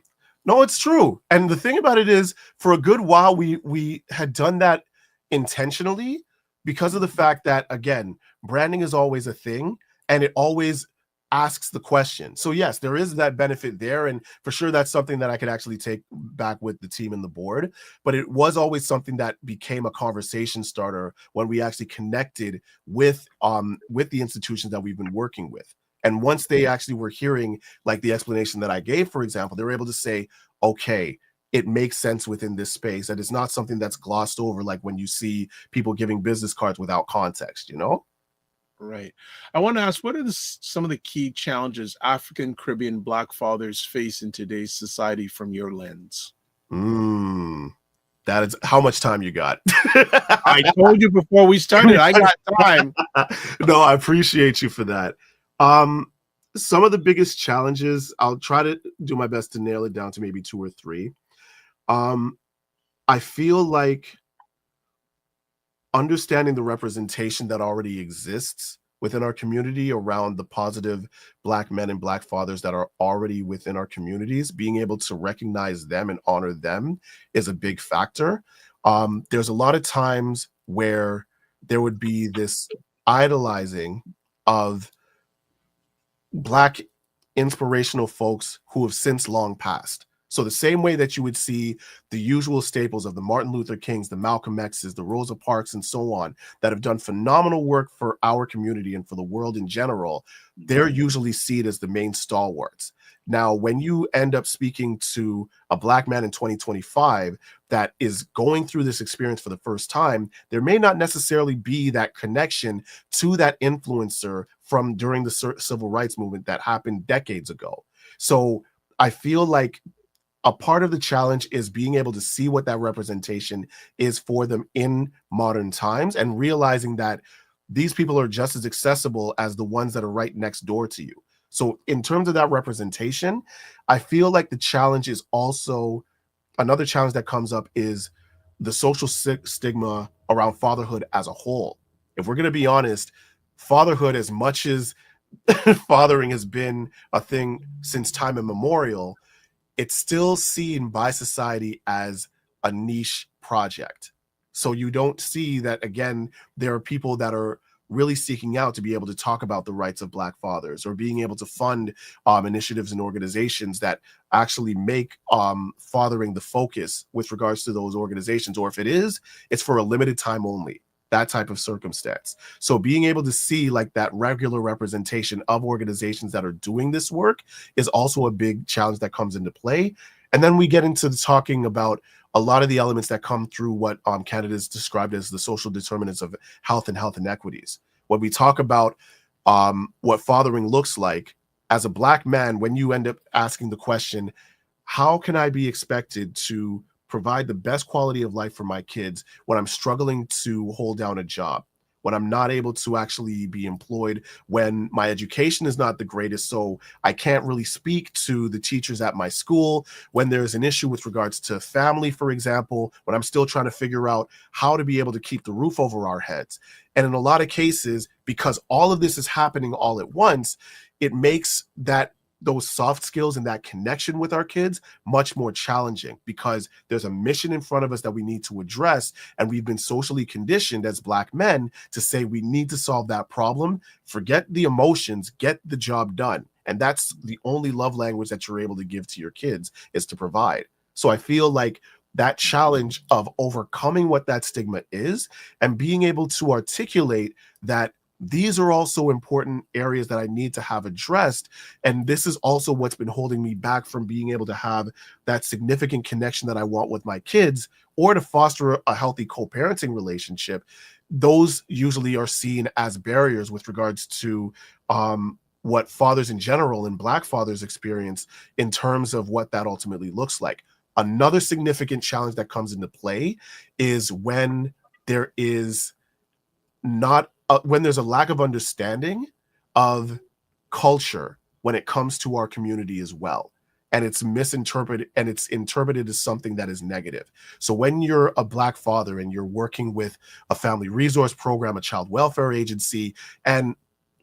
No, it's true. And the thing about it is, for a good while, we had done that intentionally because of the fact that, again, branding is always a thing, and it always asks the question. So yes, there is that benefit there, and for sure that's something that I could actually take back with the team and the board. But it was always something that became a conversation starter when we actually connected with the institutions that we've been working with. And once they actually were hearing like the explanation that I gave, for example, they were able to say, okay, it makes sense within this space, and it's not something that's glossed over like when you see people giving business cards without context, you know? Right. I want to ask, what are some of the key challenges African, Caribbean, Black fathers face in today's society from your lens? That is how much time you got. I told you before we started, I got time. No, I appreciate you for that. Some of the biggest challenges, I'll try to do my best to nail it down to maybe 2 or 3. I feel like understanding the representation that already exists within our community around the positive Black men and Black fathers that are already within our communities, being able to recognize them and honor them is a big factor. There's a lot of times where there would be this idolizing of Black inspirational folks who have since long passed. So the same way that you would see the usual staples of the Martin Luther Kings, the Malcolm X's, the Rosa Parks, and so on, that have done phenomenal work for our community and for the world in general, they're usually seen as the main stalwarts. Now, when you end up speaking to a Black man in 2025 that is going through this experience for the first time, there may not necessarily be that connection to that influencer from during the civil rights movement that happened decades ago. So I feel like a part of the challenge is being able to see what that representation is for them in modern times, and realizing that these people are just as accessible as the ones that are right next door to you. So in terms of that representation, I feel like the challenge is also, another challenge that comes up is the social stigma around fatherhood as a whole. If we're going to be honest, fatherhood, as much as fathering has been a thing since time immemorial, it's still seen by society as a niche project. So you don't see that, again, there are people that are really seeking out to be able to talk about the rights of Black fathers, or being able to fund initiatives and organizations that actually make fathering the focus with regards to those organizations. Or if it is, it's for a limited time only, that type of circumstance. So being able to see like that regular representation of organizations that are doing this work is also a big challenge that comes into play. And then we get into the talking about a lot of the elements that come through what Canada's described as the social determinants of health and health inequities. When we talk about what fathering looks like, as a Black man, when you end up asking the question, how can I be expected to provide the best quality of life for my kids when I'm struggling to hold down a job, when I'm not able to actually be employed, when my education is not the greatest, so I can't really speak to the teachers at my school, when there's an issue with regards to family, for example, when I'm still trying to figure out how to be able to keep the roof over our heads. And in a lot of cases, because all of this is happening all at once, it makes those soft skills and that connection with our kids much more challenging, because there's a mission in front of us that we need to address. And we've been socially conditioned as Black men to say we need to solve that problem. Forget the emotions, get the job done. And that's the only love language that you're able to give to your kids, is to provide. So I feel like that challenge of overcoming what that stigma is and being able to articulate that these are also important areas that I need to have addressed. And this is also what's been holding me back from being able to have that significant connection that I want with my kids, or to foster a healthy co-parenting relationship. Those usually are seen as barriers with regards to what fathers in general and Black fathers experience in terms of what that ultimately looks like. Another significant challenge that comes into play is when there is when there's a lack of understanding of culture when it comes to our community as well. And it's misinterpreted, and it's interpreted as something that is negative. So when you're a Black father and you're working with a family resource program, a child welfare agency, and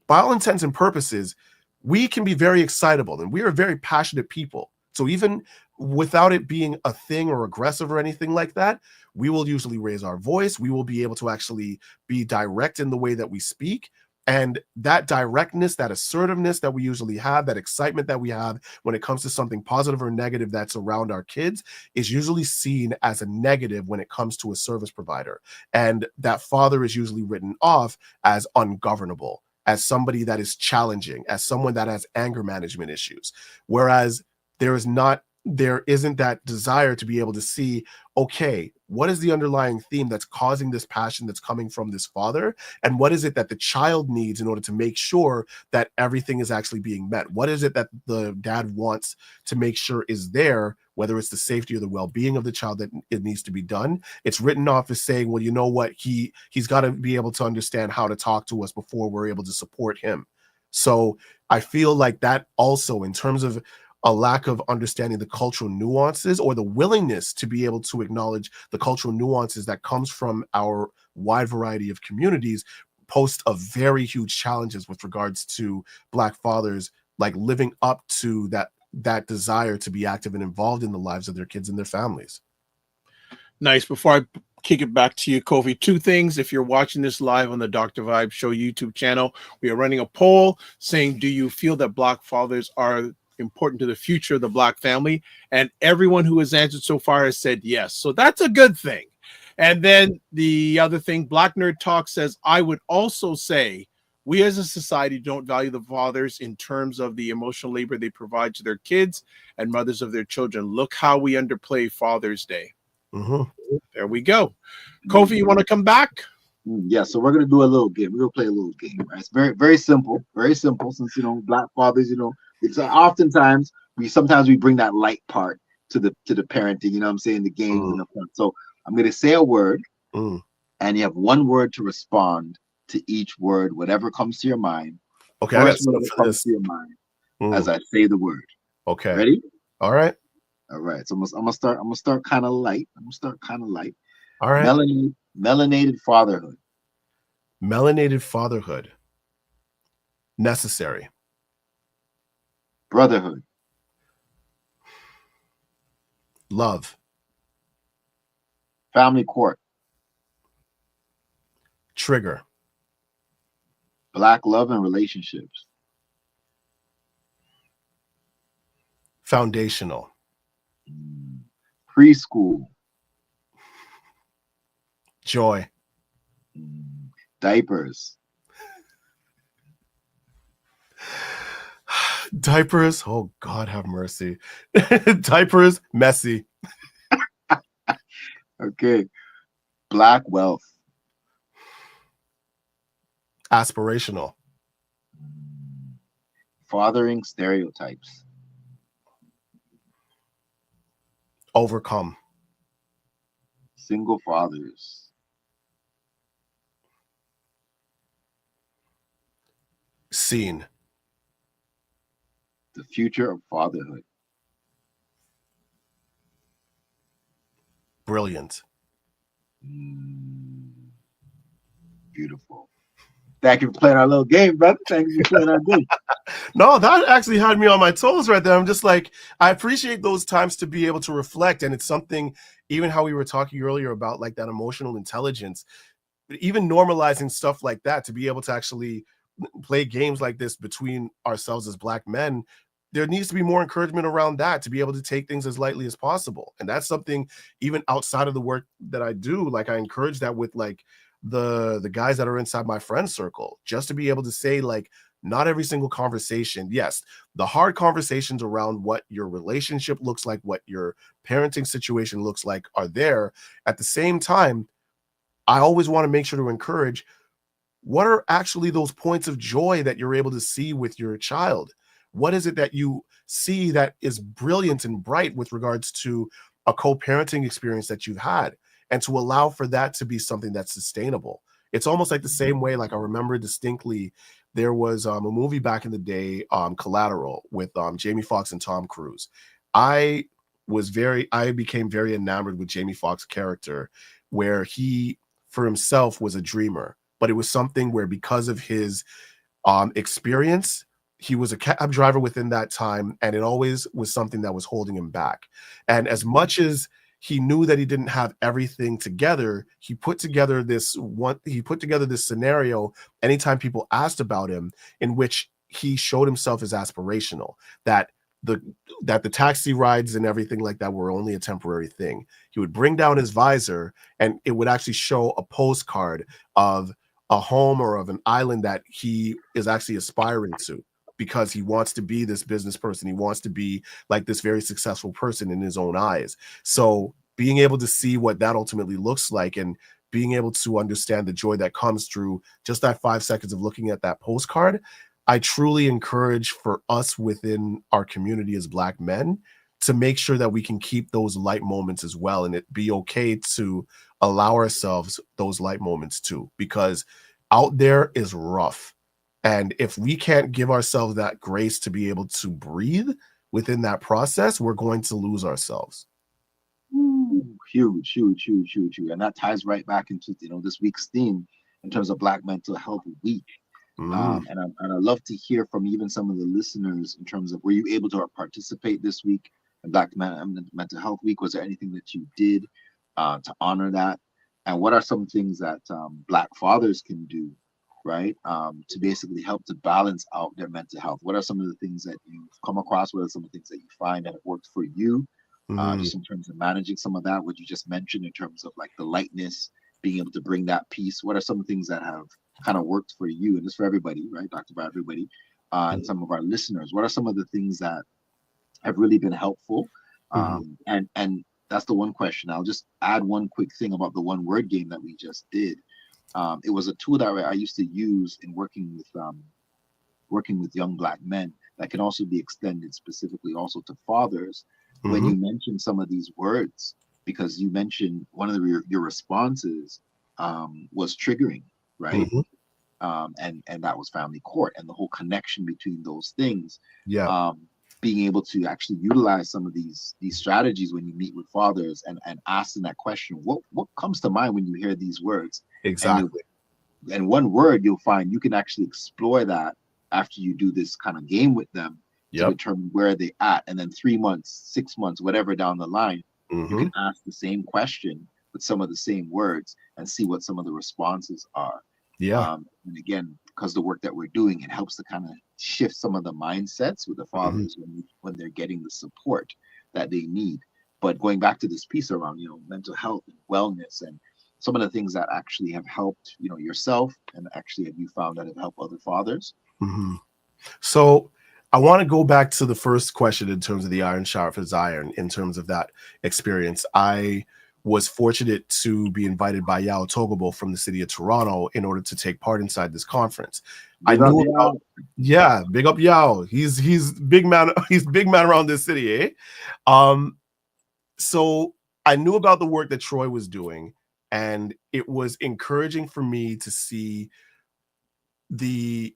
by all intents and purposes, we can be very excitable and we are very passionate people. So even without it being a thing or aggressive or anything like that, we will usually raise our voice. We will be able to actually be direct in the way that we speak. And that directness, that assertiveness that we usually have, that excitement that we have when it comes to something positive or negative that's around our kids, is usually seen as a negative when it comes to a service provider. And that father is usually written off as ungovernable, as somebody that is challenging, as someone that has anger management issues. Whereas there isn't that desire to be able to see, okay, what is the underlying theme that's causing this passion that's coming from this father? And what is it that the child needs in order to make sure that everything is actually being met? What is it that the dad wants to make sure is there, whether it's the safety or the well-being of the child that it needs to be done? It's written off as saying, well, you know what, he's got to be able to understand how to talk to us before we're able to support him. So I feel like that also, in terms of a lack of understanding the cultural nuances, or the willingness to be able to acknowledge the cultural nuances that comes from our wide variety of communities, post a very huge challenges with regards to Black fathers, like living up to that desire to be active and involved in the lives of their kids and their families. Nice. Before I kick it back to you, Kofi, two things. If you're watching this live on the Dr. Vibe Show YouTube channel, we are running a poll saying, do you feel that Black fathers are important to the future of the Black family? And everyone who has answered so far has said yes. So that's a good thing. And then the other thing, Black Nerd Talk says, I would also say we as a society don't value the fathers in terms of the emotional labor they provide to their kids and mothers of their children. Look how we underplay Father's Day. Mm-hmm. There we go. Kofi, you want to come back? Yeah, so we're gonna do a little game. We're gonna play a little game. Right? It's very, very simple. Very simple. Since Black fathers, it's oftentimes we bring that light part to the parenting. You know what I'm saying? The games and the fun. So I'm gonna say a word, and you have one word to respond to each word, whatever comes to your mind. Okay, First word that comes to your mind as I say the word. Okay. Ready? All right. All right. So I'm gonna start kind of light. All right. Melanated fatherhood. Melanated fatherhood. Necessary. Brotherhood. Love. Family court. Trigger. Black love and relationships. Foundational. Preschool. Joy. Diapers. Diapers. Oh, God have mercy. Diapers. Messy. Okay. Black wealth. Aspirational. Fathering stereotypes. Overcome. Single fathers. Scene. The future of fatherhood. Brilliant. Beautiful. Thank you for playing our little game, brother. Thank you for playing our game. No, that actually had me on my toes right there. I'm just like, I appreciate those times to be able to reflect. And it's something, even how we were talking earlier about like that emotional intelligence, even normalizing stuff like that, to be able to actually play games like this between ourselves as Black men. There needs to be more encouragement around that, to be able to take things as lightly as possible. And that's something even outside of the work that I do. Like I encourage that with like the guys that are inside my friend circle, just to be able to say like, not every single conversation. Yes, the hard conversations around what your relationship looks like, what your parenting situation looks like are there. At the same time, I always want to make sure to encourage, what are actually those points of joy that you're able to see with your child? What is it that you see that is brilliant and bright with regards to a co-parenting experience that you've had, and to allow for that to be something that's sustainable? It's almost like the same way, like I remember distinctly, there was a movie back in the day, Collateral, with Jamie Foxx and Tom Cruise. I became very enamored with Jamie Foxx's character, where he, for himself, was a dreamer, but it was something where, because of his experience, he was a cab driver within that time, and it always was something that was holding him back. And as much as he knew that he didn't have everything together, he put together this scenario anytime people asked about him, in which he showed himself as aspirational, that the taxi rides and everything like that were only a temporary thing. He would bring down his visor, and it would actually show a postcard of a home or of an island that he is actually aspiring to, because he wants to be this business person. He wants to be like this very successful person in his own eyes. So being able to see what that ultimately looks like, and being able to understand the joy that comes through just that 5 seconds of looking at that postcard, I truly encourage for us within our community as Black men to make sure that we can keep those light moments as well, and it be okay to allow ourselves those light moments too, because out there is rough. And if we can't give ourselves that grace to be able to breathe within that process, we're going to lose ourselves. Huge. And that ties right back into, this week's theme in terms of Black Mental Health Week. And I love to hear from even some of the listeners in terms of, were you able to participate this week in Black Mental Health Week? Was there anything that you did to honor that? And what are some things that Black fathers can do, right, to basically help to balance out their mental health? What are some of the things that you've come across? What are some of the things that you find that have worked for you, just in terms of managing some of that, what you just mentioned in terms of like the lightness, being able to bring that peace? What are some things that have kind of worked for you? And it's for everybody, right, Dr. For everybody, and some of our listeners. What are some of the things that have really been helpful? And that's the one question. I'll just add one quick thing about the one word game that we just did. It was a tool that I used to use in working with young Black men, that can also be extended specifically also to fathers. When you mention some of these words, because you mentioned one of your responses was triggering, right? And that was family court, and the whole connection between those things. Being able to actually utilize some of these strategies when you meet with fathers, and asking that question, what comes to mind when you hear these words? Exactly. And one word, you'll find you can actually explore that after you do this kind of game with them, to determine where they're at. And then 3 months, 6 months, whatever down the line, you can ask the same question with some of the same words and see what some of the responses are. And again, because the work that we're doing, it helps to kind of shift some of the mindsets with the fathers when they're getting the support that they need. But going back to this piece around, mental health and wellness, and some of the things that actually have helped, yourself, and actually have you found that have helped other fathers? So I want to go back to the first question in terms of the iron sharpens iron, in terms of that experience. I was fortunate to be invited by Yao Togobo from the city of Toronto in order to take part inside this conference. Big up Yao. He's big man. He's big man around this city, eh? So I knew about the work that Troy was doing, and it was encouraging for me to see the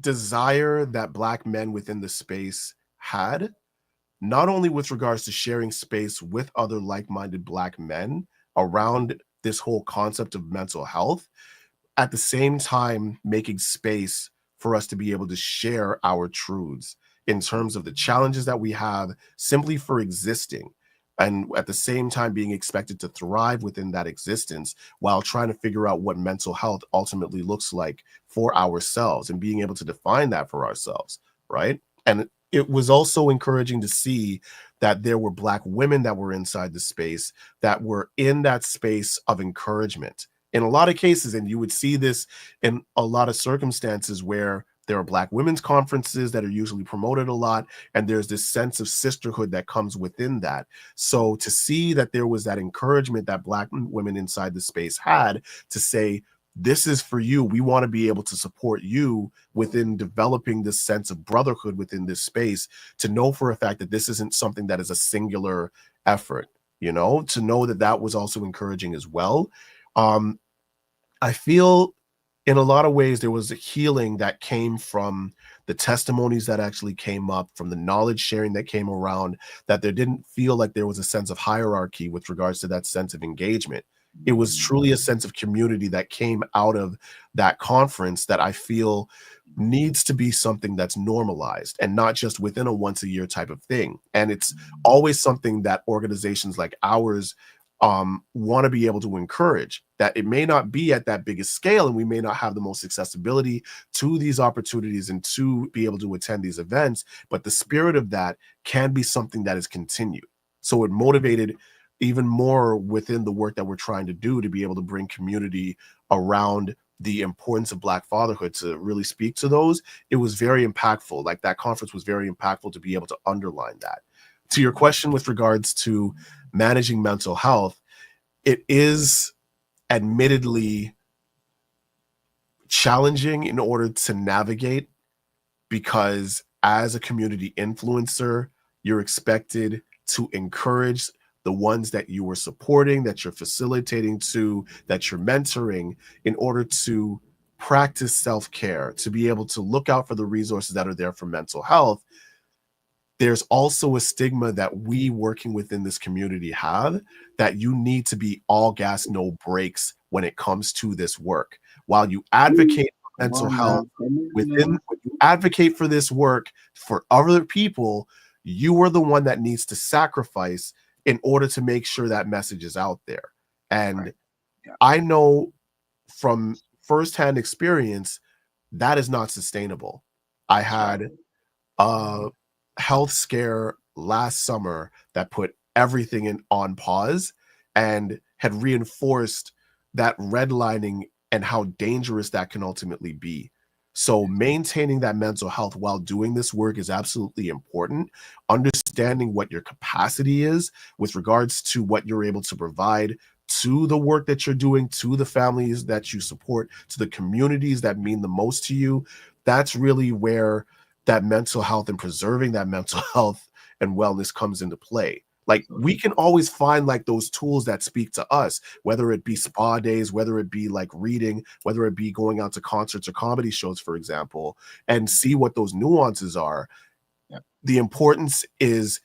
desire that Black men within the space had, not only with regards to sharing space with other like-minded Black men around this whole concept of mental health, at the same time making space for us to be able to share our truths in terms of the challenges that we have simply for existing, and at the same time being expected to thrive within that existence while trying to figure out what mental health ultimately looks like for ourselves and being able to define that for ourselves, right? And it was also encouraging to see that there were Black women that were inside the space, that were in that space of encouragement in a lot of cases. And you would see this in a lot of circumstances where there are Black women's conferences that are usually promoted a lot, and there's this sense of sisterhood that comes within that. So to see that there was that encouragement that Black women inside the space had to say, this is for you. We want to be able to support you within developing this sense of brotherhood within this space, to know for a fact that this isn't something that is a singular effort, you know, to know that that was also encouraging as well. I feel in a lot of ways there was a healing that came from the testimonies that actually came up, from the knowledge sharing that came around, that there didn't feel like there was a sense of hierarchy with regards to that sense of engagement. It was truly a sense of community that came out of that conference that I feel needs to be something that's normalized and not just within a once a year type of thing. And it's always something that organizations like ours want to be able to encourage, that it may not be at that biggest scale and we may not have the most accessibility to these opportunities and to be able to attend these events, but the spirit of that can be something that is continued. So it motivated even more within the work that we're trying to do to be able to bring community around the importance of Black fatherhood, to really speak to those. It was very impactful. Like, that conference was very impactful to be able to underline that. To your question with regards to managing mental health, it is admittedly challenging in order to navigate, because as a community influencer, you're expected to encourage the ones that you are supporting, that you're facilitating to, that you're mentoring, in order to practice self-care, to be able to look out for the resources that are there for mental health. There's also a stigma that we working within this community have, that you need to be all gas, no brakes when it comes to this work. While you advocate for mental health within, when you advocate for this work for other people, you are the one that needs to sacrifice in order to make sure that message is out there. And I know from firsthand experience that is not sustainable. I had a health scare last summer that put everything on pause and had reinforced that redlining and how dangerous that can ultimately be. So maintaining that mental health while doing this work is absolutely important. Understanding what your capacity is with regards to what you're able to provide to the work that you're doing, to the families that you support, to the communities that mean the most to you. That's really where that mental health and preserving that mental health and wellness comes into play. Like, we can always find like those tools that speak to us, whether it be spa days, whether it be like reading, whether it be going out to concerts or comedy shows, for example, and see what those nuances are. Yeah. The importance is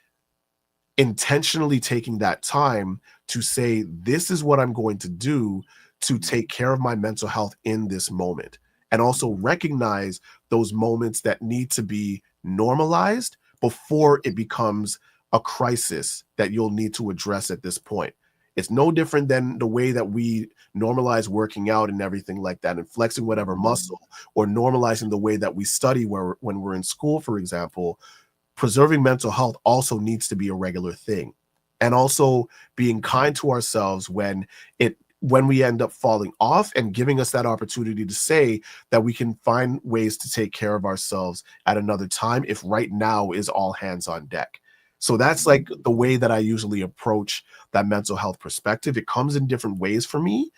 intentionally taking that time to say, this is what I'm going to do to take care of my mental health in this moment. And also recognize those moments that need to be normalized before it becomes a crisis that you'll need to address at this point. It's no different than the way that we normalize working out and everything like that, and flexing whatever muscle, or normalizing the way that we study when we're in school, for example. Preserving mental health also needs to be a regular thing. And also being kind to ourselves when we end up falling off, and giving us that opportunity to say that we can find ways to take care of ourselves at another time, if right now is all hands on deck. So that's like the way that I usually approach that mental health perspective. It comes in different ways for me,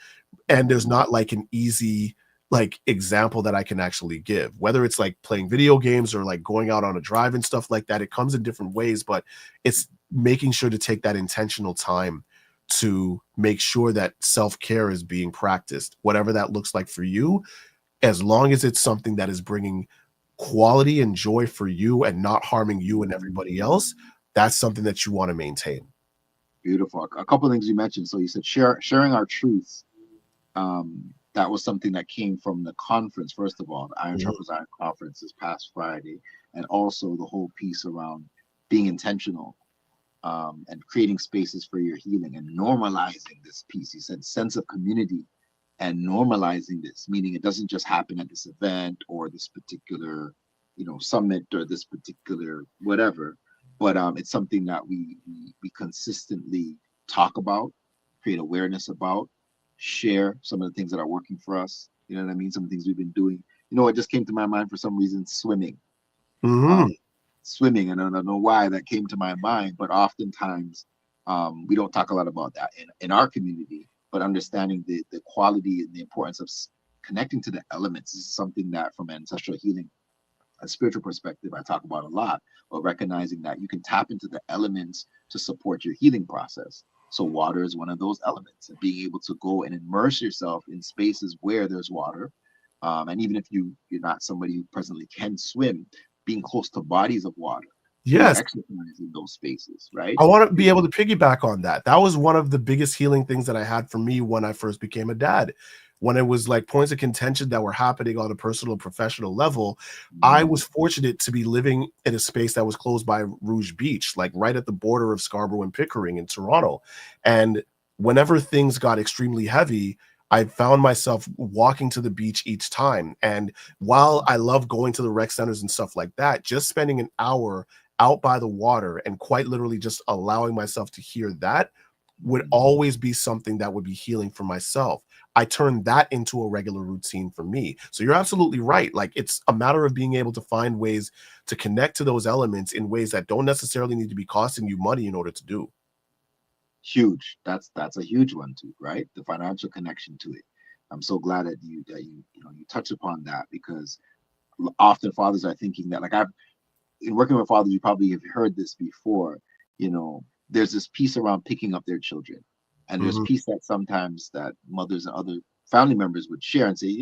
and there's not like an easy like example that I can actually give, whether it's like playing video games or like going out on a drive and stuff like that. It comes in different ways, but it's making sure to take that intentional time to make sure that self-care is being practiced, whatever that looks like for you, as long as it's something that is bringing quality and joy for you and not harming you and everybody else, that's something that you want to maintain. Beautiful. A couple of things you mentioned. So you said sharing our truths. That was something that came from the conference, first of all, the Iron Sharpens Iron conference this past Friday, and also the whole piece around being intentional and creating spaces for your healing and normalizing this piece. You said sense of community and normalizing this, meaning it doesn't just happen at this event or this particular, summit or this particular whatever, but it's something that we consistently talk about, create awareness about, share some of the things that are working for us. You know what I mean? Some of the things we've been doing. It just came to my mind for some reason, swimming. Swimming, and I don't know why that came to my mind, but oftentimes we don't talk a lot about that in our community, but understanding the quality and the importance of connecting to the elements. This is something that from ancestral healing, a spiritual perspective, I talk about a lot, but recognizing that you can tap into the elements to support your healing process. So water is one of those elements, and being able to go and immerse yourself in spaces where there's water. And even if you're not somebody who presently can swim, being close to bodies of water. Yes. Exercise in those spaces, right? I want to be able to piggyback on that. That was one of the biggest healing things that I had for me when I first became a dad. When it was like points of contention that were happening on a personal and professional level, I was fortunate to be living in a space that was close by Rouge Beach, like right at the border of Scarborough and Pickering in Toronto. And whenever things got extremely heavy, I found myself walking to the beach each time. And while I love going to the rec centers and stuff like that, just spending an hour out by the water and quite literally just allowing myself to hear that would always be something that would be healing for myself. I turned that into a regular routine for me. So you're absolutely right. Like, it's a matter of being able to find ways to connect to those elements in ways that don't necessarily need to be costing you money in order to do. Huge. That's a huge one too, right? The financial connection to it. I'm so glad that you touch upon that, because often fathers are thinking that, like, in working with fathers, you probably have heard this before. There's this piece around picking up their children, and there's piece that sometimes that mothers and other family members would share and say,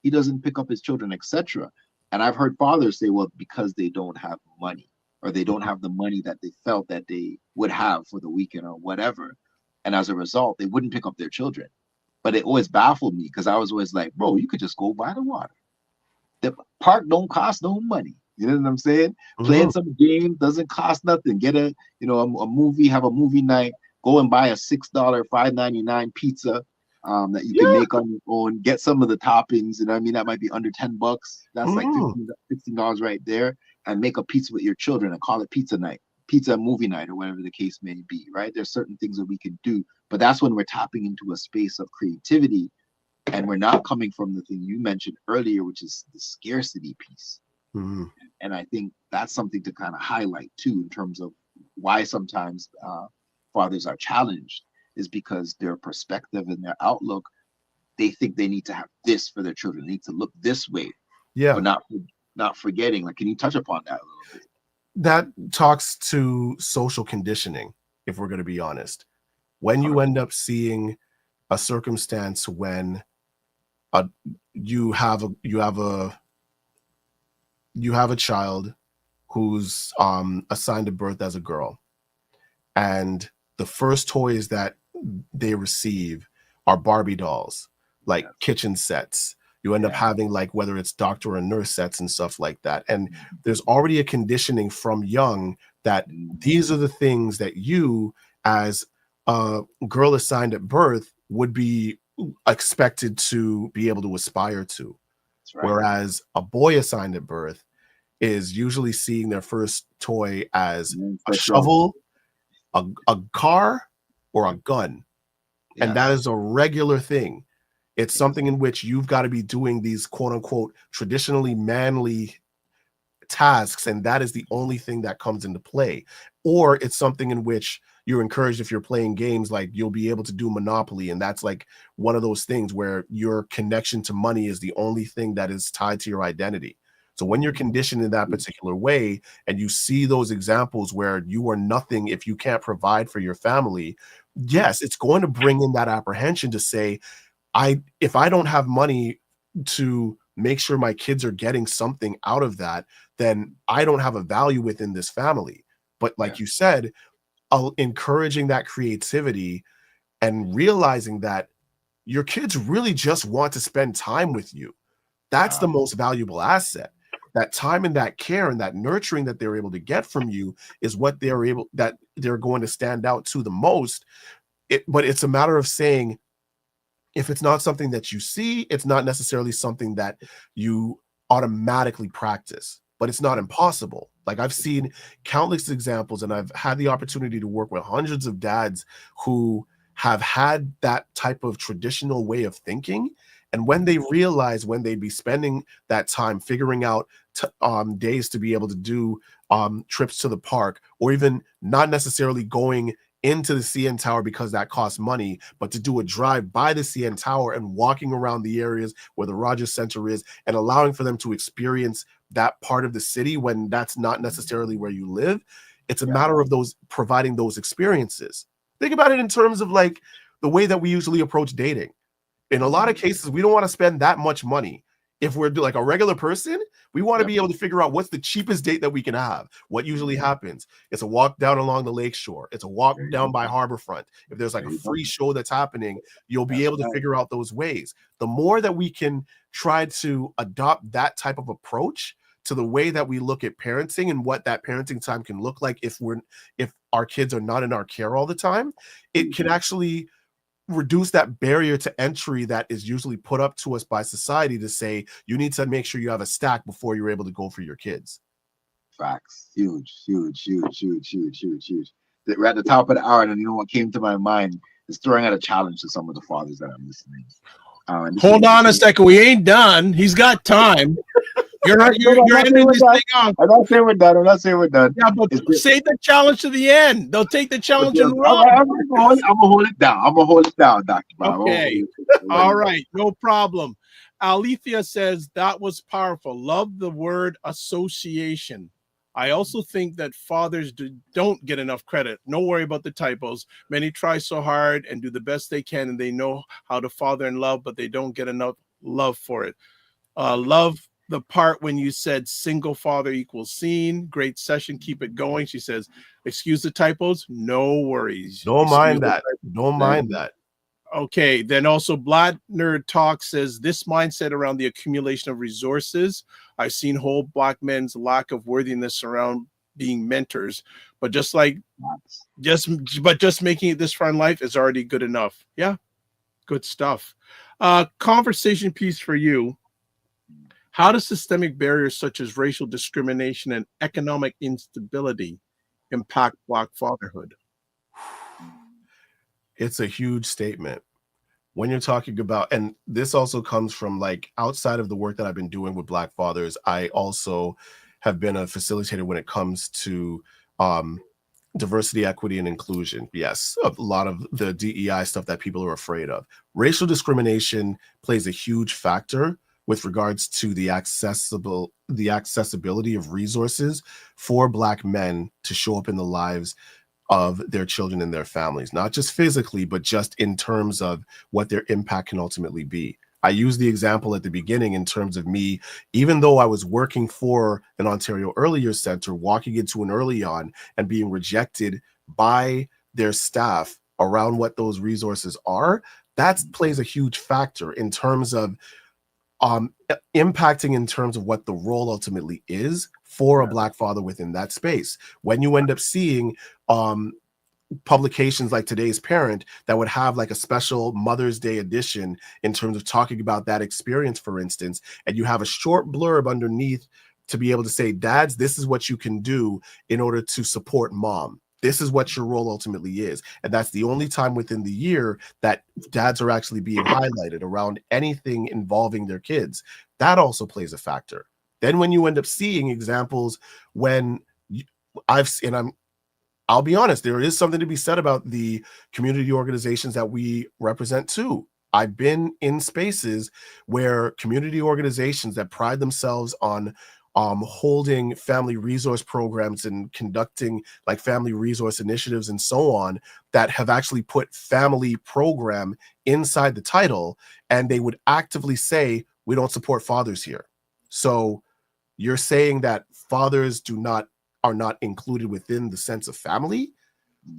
he doesn't pick up his children, etc. And I've heard fathers say, well, because they don't have money, or they don't have the money that they felt that they would have for the weekend or whatever. And as a result, they wouldn't pick up their children. But it always baffled me, because I was always like, bro, you could just go by the water. The park don't cost no money. You know what I'm saying? Playing some game doesn't cost nothing. Get a movie, have a movie night, go and buy a $6, $5.99 pizza that you can make on your own. Get some of the toppings. You know what I mean? That might be under $10. That's like $16 right there. And make a pizza with your children and call it pizza night, pizza movie night, or whatever the case may be, right? There's certain things that we can do, but that's when we're tapping into a space of creativity, and we're not coming from the thing you mentioned earlier, which is the scarcity piece. And I think that's something to kind of highlight too, in terms of why sometimes fathers are challenged, is because their perspective and their outlook, they think they need to have this for their children. They need to look this way. Yeah. But not forgetting, like, can you touch upon that a little bit? That talks to social conditioning, if we're going to be honest. When you end up seeing a circumstance when you have a child who's assigned at birth as a girl, and the first toys that they receive are Barbie dolls, like kitchen sets. You end up having, like, whether it's doctor or nurse sets and stuff like that. And there's already a conditioning from young that these are the things that you, as a girl assigned at birth, would be expected to be able to aspire to. Right. Whereas a boy assigned at birth is usually seeing their first toy as a shovel, a car, or a gun. Yeah. And that is a regular thing. It's something in which you've got to be doing these quote unquote traditionally manly tasks, and that is the only thing that comes into play. Or it's something in which you're encouraged, if you're playing games, like you'll be able to do Monopoly, and that's like one of those things where your connection to money is the only thing that is tied to your identity. So when you're conditioned in that particular way, and you see those examples where you are nothing if you can't provide for your family, yes, it's going to bring in that apprehension to say, if I don't have money to make sure my kids are getting something out of that, then I don't have a value within this family. But like you said, encouraging that creativity and realizing that your kids really just want to spend time with you. That's the most valuable asset. That time and that care and that nurturing that they're able to get from you is what they're going to stand out to the most. But it's a matter of saying, if it's not something that you see, it's not necessarily something that you automatically practice, but it's not impossible. Like, I've seen countless examples, and I've had the opportunity to work with hundreds of dads who have had that type of traditional way of thinking. And when they realize when they'd be spending that time figuring out days to be able to do trips to the park, or even not necessarily going into the CN Tower because that costs money, but to do a drive by the CN Tower and walking around the areas where the Rogers Center is, and allowing for them to experience that part of the city when that's not necessarily where you live. It's a matter of providing those experiences. Think about it in terms of like the way that we usually approach dating. In a lot of cases, we don't want to spend that much money. If we're like a regular person, we want to be able to figure out what's the cheapest date that we can have. What usually happens? It's a walk down along the lakeshore. It's a walk down by Harborfront. If there's like a free show that's happening, you'll be able to figure out those ways. The more that we can try to adopt that type of approach to the way that we look at parenting and what that parenting time can look like if our kids are not in our care all the time, it can actually reduce that barrier to entry that is usually put up to us by society to say, you need to make sure you have a stack before you're able to go for your kids. Facts. Huge. We're at the top of the hour, and you know what came to my mind is throwing out a challenge to some of the fathers that I'm listening. Hold on a second. We ain't done. He's got time. You're ending this thing off. I'm not saying we're done. Yeah, but save the challenge to the end. They'll take the challenge and run. I'm gonna hold it down, Dr. Bob. Okay. All right. No problem. Alethea says that was powerful. Love the word association. I also think that fathers don't get enough credit. No worry about the typos. Many try so hard and do the best they can, and they know how to father and love, but they don't get enough love for it. Love the part when you said single father equals seen. Great session. Keep it going. She says, excuse the typos. No worries. Don't mind that. Okay. Then also Black Nerd Talk says this mindset around the accumulation of resources. I've seen whole Black men's lack of worthiness around being mentors, but just making it this far in life is already good enough. Yeah. Good stuff. Conversation piece for you. How does systemic barriers such as racial discrimination and economic instability impact Black fatherhood? It's a huge statement. When you're talking about, and this also comes from like outside of the work that I've been doing with Black fathers, I also have been a facilitator when it comes to diversity, equity, and inclusion. Yes, a lot of the DEI stuff that people are afraid of. Racial discrimination plays a huge factor with regards to the accessibility of resources for Black men to show up in the lives of their children and their families, not just physically, but just in terms of what their impact can ultimately be. I used the example at the beginning in terms of me, even though I was working for an Ontario Early Years Center, walking into an early on and being rejected by their staff around what those resources are, that plays a huge factor in terms of impacting in terms of what the role ultimately is for a Black father within that space. When you end up seeing publications like Today's Parent that would have like a special Mother's Day edition in terms of talking about that experience, for instance, and you have a short blurb underneath to be able to say, dads, this is what you can do in order to support mom. This is what your role ultimately is. And that's the only time within the year that dads are actually being highlighted around anything involving their kids. That also plays a factor. Then when you end up seeing examples when I'll be honest, there is something to be said about the community organizations that we represent too. I've been in spaces where community organizations that pride themselves on holding family resource programs and conducting like family resource initiatives and so on that have actually put family program inside the title, and they would actively say, we don't support fathers here. So you're saying that fathers are not included within the sense of family?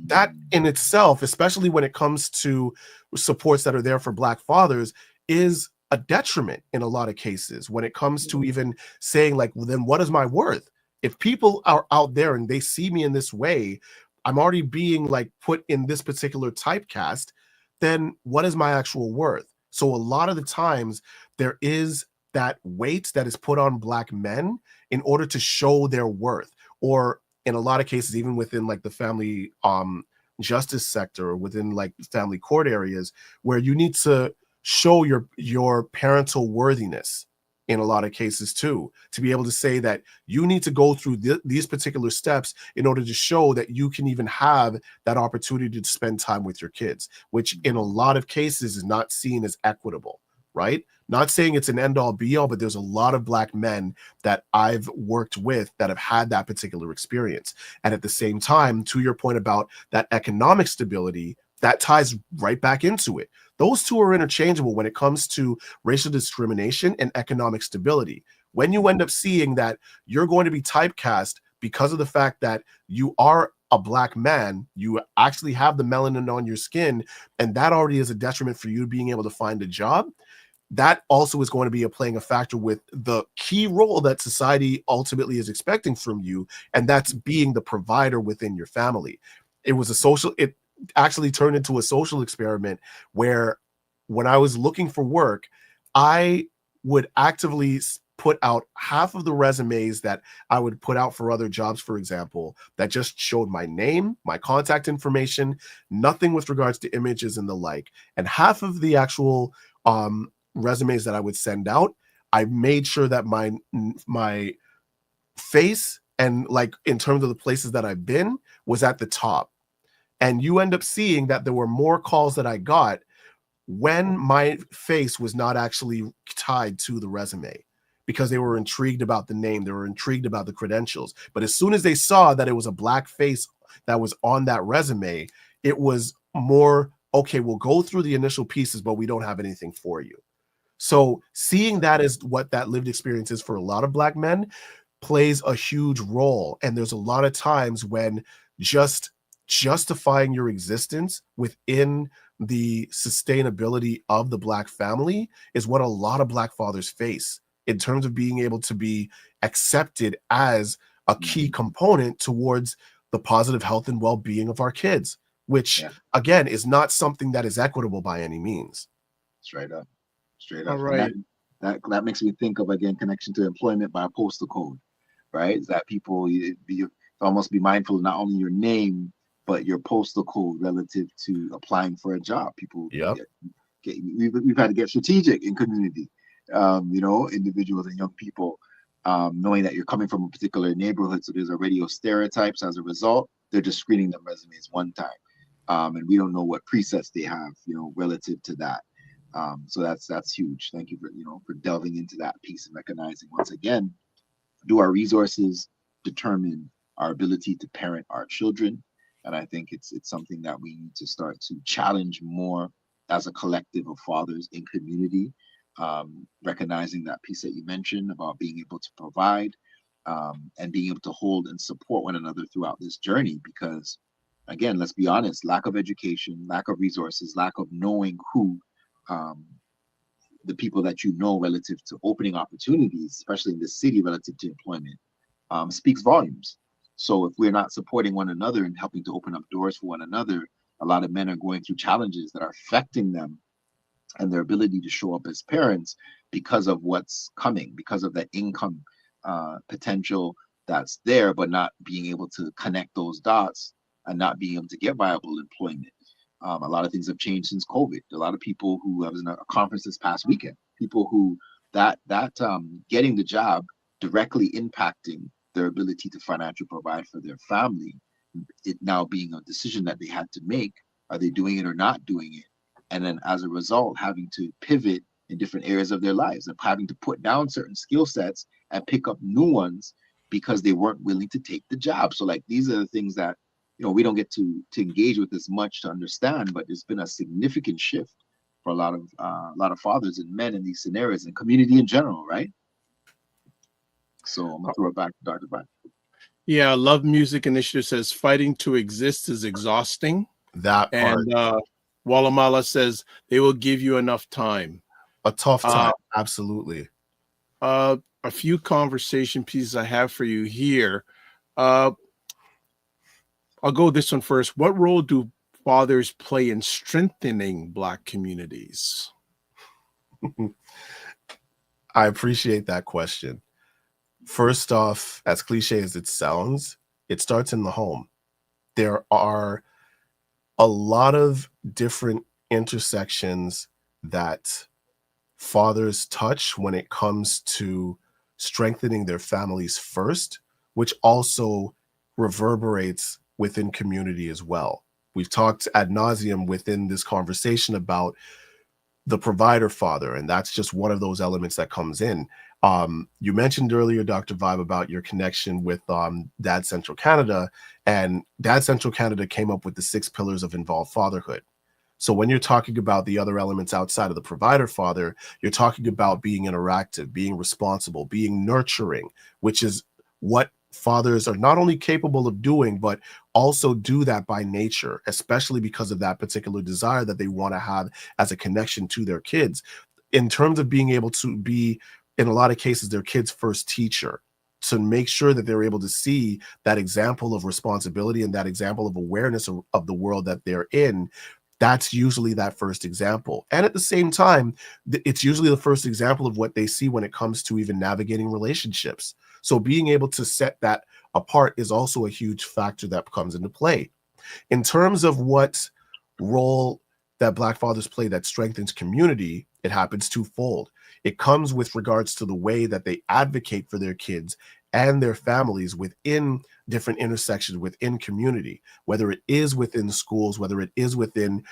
That in itself, especially when it comes to supports that are there for Black fathers, is a detriment in a lot of cases when it comes to even saying like, well, then what is my worth? If people are out there and they see me in this way, I'm already being like put in this particular typecast, then what is my actual worth? So a lot of the times there is that weight that is put on Black men in order to show their worth, or in a lot of cases, even within like the family justice sector or within like family court areas, where you need to show your parental worthiness in a lot of cases too, to be able to say that you need to go through these particular steps in order to show that you can even have that opportunity to spend time with your kids, which in a lot of cases is not seen as equitable, right? Not saying it's an end all be all, but there's a lot of Black men that I've worked with that have had that particular experience. And at the same time, to your point about that economic stability, that ties right back into it. Those two are interchangeable when it comes to racial discrimination and economic stability. When you end up seeing that you're going to be typecast because of the fact that you are a Black man, you actually have the melanin on your skin, and that already is a detriment for you being able to find a job, that also is going to be playing a factor with the key role that society ultimately is expecting from you, and that's being the provider within your family. It actually turned into a social experiment where when I was looking for work, I would actively put out half of the resumes that I would put out for other jobs, for example, that just showed my name, my contact information, nothing with regards to images and the like. And half of the actual resumes that I would send out, I made sure that my face and like in terms of the places that I've been was at the top. And you end up seeing that there were more calls that I got when my face was not actually tied to the resume, because they were intrigued about the name, they were intrigued about the credentials. But as soon as they saw that it was a Black face that was on that resume, it was more, okay, we'll go through the initial pieces, but we don't have anything for you. So seeing that as what that lived experience is for a lot of Black men plays a huge role. And there's a lot of times when just justifying your existence within the sustainability of the Black family is what a lot of Black fathers face in terms of being able to be accepted as a key component towards the positive health and well-being of our kids, which again is not something that is equitable by any means. Straight up. All right. That makes me think of, again, connection to employment by postal code, right? Is that people you almost be mindful of not only your name but your postal code relative to applying for a job. People, we've had to get strategic in community. Individuals and young people, knowing that you're coming from a particular neighborhood, so there's already stereotypes. As a result, they're just screening them resumes one time, and we don't know what presets they have, relative to that. So that's huge. Thank you for delving into that piece and recognizing, once again, do our resources determine our ability to parent our children? And I think it's something that we need to start to challenge more as a collective of fathers in community, recognizing that piece that you mentioned about being able to provide and being able to hold and support one another throughout this journey. Because, again, let's be honest, lack of education, lack of resources, lack of knowing who the people that relative to opening opportunities, especially in the city relative to employment, speaks volumes. So if we're not supporting one another and helping to open up doors for one another, a lot of men are going through challenges that are affecting them and their ability to show up as parents because of what's coming, because of the income potential that's there, but not being able to connect those dots and not being able to get viable employment. A lot of things have changed since COVID. A lot of people who, I was in a conference this past weekend, people who that getting the job directly impacting their ability to financially provide for their family, it now being a decision that they had to make. Are they doing it or not doing it? And then as a result, having to pivot in different areas of their lives and having to put down certain skill sets and pick up new ones because they weren't willing to take the job. So like, these are the things that, we don't get to engage with as much to understand, but there's been a significant shift for a lot of fathers and men in these scenarios and community in general, right? So I'm gonna throw it back to Dr. Brian. Yeah, Love Music Initiative says fighting to exist is exhausting. That part. And Walamala says they will give you enough time. A tough time, absolutely. A few conversation pieces I have for you here. I'll go this one first. What role do fathers play in strengthening Black communities? I appreciate that question. First off, as cliche as it sounds, it starts in the home. There are a lot of different intersections that fathers touch when it comes to strengthening their families first, which also reverberates within community as well. We've talked ad nauseum within this conversation about the provider father, and that's just one of those elements that comes in. You mentioned earlier, Dr. Vibe, about your connection with Dad Central Canada, and Dad Central Canada came up with the 6 pillars of involved fatherhood. So when you're talking about the other elements outside of the provider father, you're talking about being interactive, being responsible, being nurturing, which is what fathers are not only capable of doing, but also do that by nature, especially because of that particular desire that they want to have as a connection to their kids. In terms of being able to be, in a lot of cases, their kids' first teacher, to make sure that they're able to see that example of responsibility and that example of awareness of the world that they're in. That's usually that first example. And at the same time, it's usually the first example of what they see when it comes to even navigating relationships. So being able to set that apart is also a huge factor that comes into play. In terms of what role that Black fathers play that strengthens community, it happens twofold. It comes with regards to the way that they advocate for their kids and their families within different intersections within community, whether it is within schools, whether it is within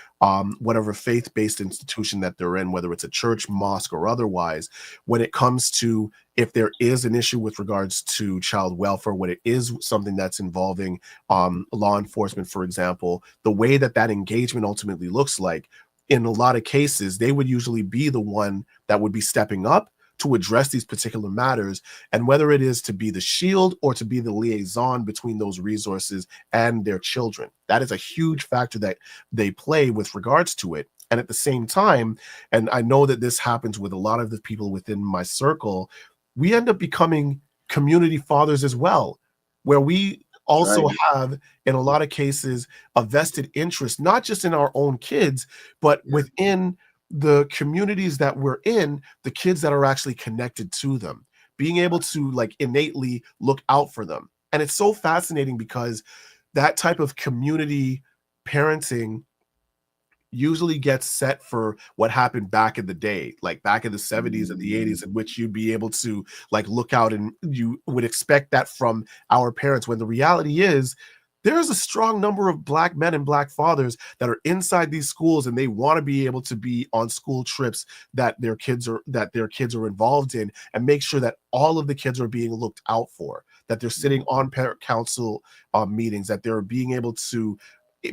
whatever faith-based institution that they're in, whether it's a church, mosque, or otherwise. When it comes to if there is an issue with regards to child welfare, when it is something that's involving law enforcement, for example, the way that that engagement ultimately looks like, in a lot of cases, they would usually be the one that would be stepping up to address these particular matters, and whether it is to be the shield or to be the liaison between those resources and their children. That is a huge factor that they play with regards to it. And at the same time, and I know that this happens with a lot of the people within my circle, we end up becoming community fathers as well, where we also have, in a lot of cases, a vested interest, not just in our own kids, but within the communities that we're in, the kids that are actually connected to them, being able to like innately look out for them. And it's so fascinating because that type of community parenting usually gets set for what happened back in the day, like back in the 70s and the 80s, in which you'd be able to like look out and you would expect that from our parents, when the reality is there's a strong number of Black men and Black fathers that are inside these schools, and they want to be able to be on school trips that their kids are involved in, and make sure that all of the kids are being looked out for, that they're sitting on parent council meetings, that they're being able to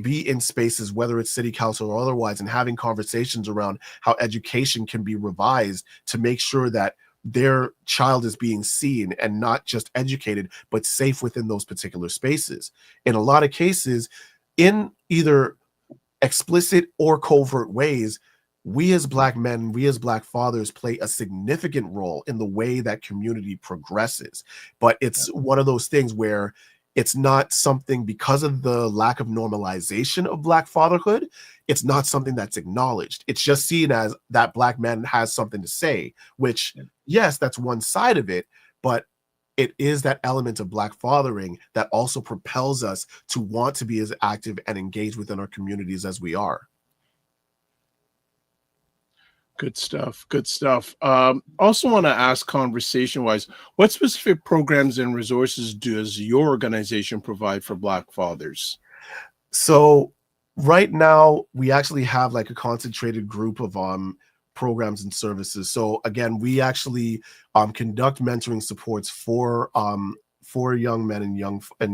be in spaces, whether it's city council or otherwise, and having conversations around how education can be revised to make sure that their child is being seen and not just educated, but safe within those particular spaces. In a lot of cases, in either explicit or covert ways, we as Black men, we as Black fathers play a significant role in the way that community progresses. But it's one of those things where it's not something, because of the lack of normalization of Black fatherhood, it's not something that's acknowledged. It's just seen as that Black man has something to say, which, yes, that's one side of it, but it is that element of Black fathering that also propels us to want to be as active and engaged within our communities as we are. Good stuff. Good stuff. Also want to ask, conversation-wise, what specific programs and resources does your organization provide for Black fathers? So right now, we actually have like a concentrated group of programs and services. So again, we actually conduct mentoring supports for for young men and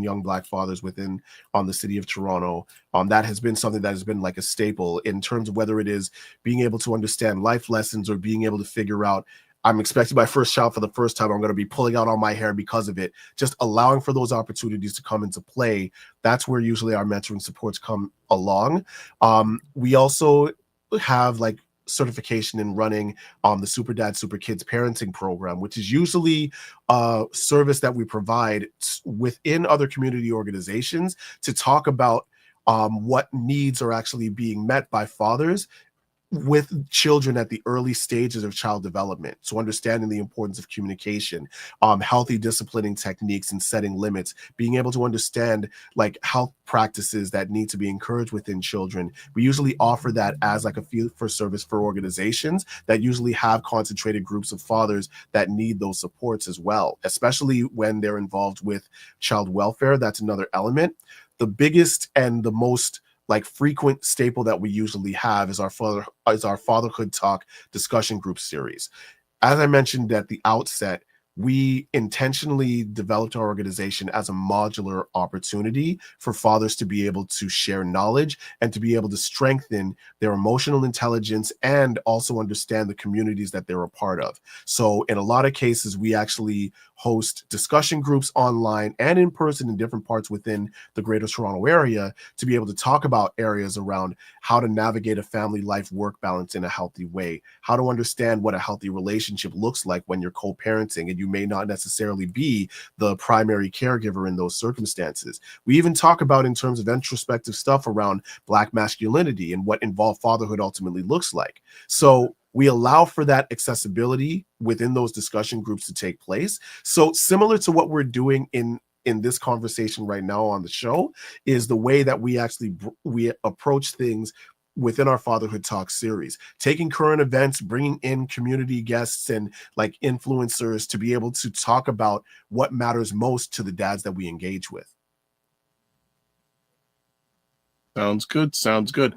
young Black fathers within on the city of Toronto. That has been something that has been like a staple in terms of whether it is being able to understand life lessons or being able to figure out, I'm expecting my first child for the first time, I'm going to be pulling out all my hair because of it. Just allowing for those opportunities to come into play. That's where usually our mentoring supports come along. We also have like certification in running the Super Dad, Super Kids parenting program, which is usually a service that we provide within other community organizations to talk about what needs are actually being met by fathers with children at the early stages of child development. So understanding the importance of communication, healthy disciplining techniques and setting limits, being able to understand like health practices that need to be encouraged within children. We usually offer that as like a fee for service for organizations that usually have concentrated groups of fathers that need those supports as well, especially when they're involved with child welfare. That's another element. The biggest and the most like frequent staple that we usually have is our Fatherhood Talk discussion group series. As I mentioned at the outset, we intentionally developed our organization as a modular opportunity for fathers to be able to share knowledge and to be able to strengthen their emotional intelligence and also understand the communities that they're a part of. So in a lot of cases, we actually host discussion groups online and in person in different parts within the Greater Toronto area to be able to talk about areas around how to navigate a family life work balance in a healthy way, how to understand what a healthy relationship looks like when you're co-parenting and you may not necessarily be the primary caregiver in those circumstances. We even talk about in terms of introspective stuff around Black masculinity and what involved fatherhood ultimately looks like. So we allow for that accessibility within those discussion groups to take place. So similar to what we're doing in this conversation right now on the show is the way that we actually we approach things within our Fatherhood Talk series, taking current events, bringing in community guests and like influencers to be able to talk about what matters most to the dads that we engage with. Sounds good. Sounds good.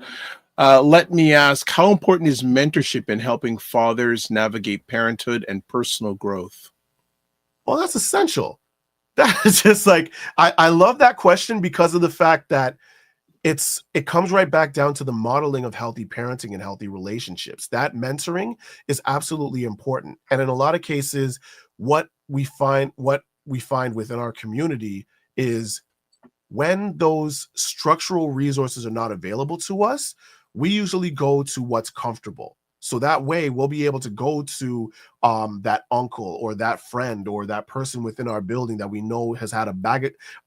Let me ask, how important is mentorship in helping fathers navigate parenthood and personal growth? Well, that's essential. That is just like, I love that question because of the fact that it comes right back down to the modeling of healthy parenting and healthy relationships. That mentoring is absolutely important. And in a lot of cases, what we find within our community is when those structural resources are not available to us, we usually go to what's comfortable. So that way we'll be able to go to that uncle or that friend or that person within our building that we know has had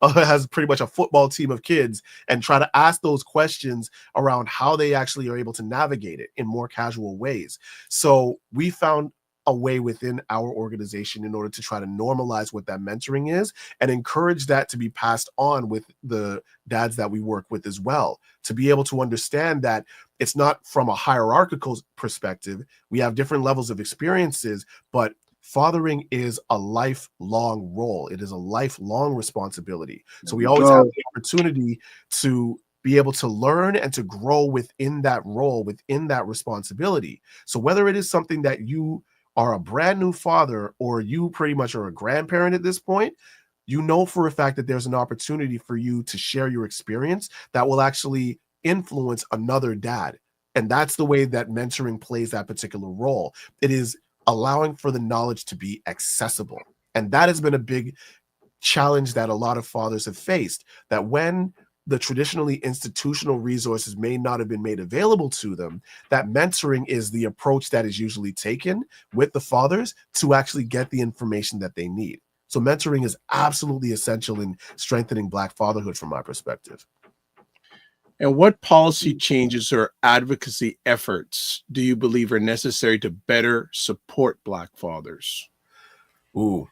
has pretty much a football team of kids and try to ask those questions around how they actually are able to navigate it in more casual ways. So we found a way within our organization in order to try to normalize what that mentoring is and encourage that to be passed on with the dads that we work with as well, to be able to understand that it's not from a hierarchical perspective. We have different levels of experiences, but fathering is a lifelong role. It is a lifelong responsibility. So we always have the opportunity to be able to learn and to grow within that role, within that responsibility. So whether it is something that you are a brand new father or you pretty much are a grandparent at this point, you know for a fact that there's an opportunity for you to share your experience that will actually influence another dad. And that's the way that mentoring plays that particular role. It is allowing for the knowledge to be accessible. And that has been a big challenge that a lot of fathers have faced, that when the traditionally institutional resources may not have been made available to them, that mentoring is the approach that is usually taken with the fathers to actually get the information that they need. So mentoring is absolutely essential in strengthening Black fatherhood from my perspective. And what policy changes or advocacy efforts do you believe are necessary to better support Black fathers? Ooh,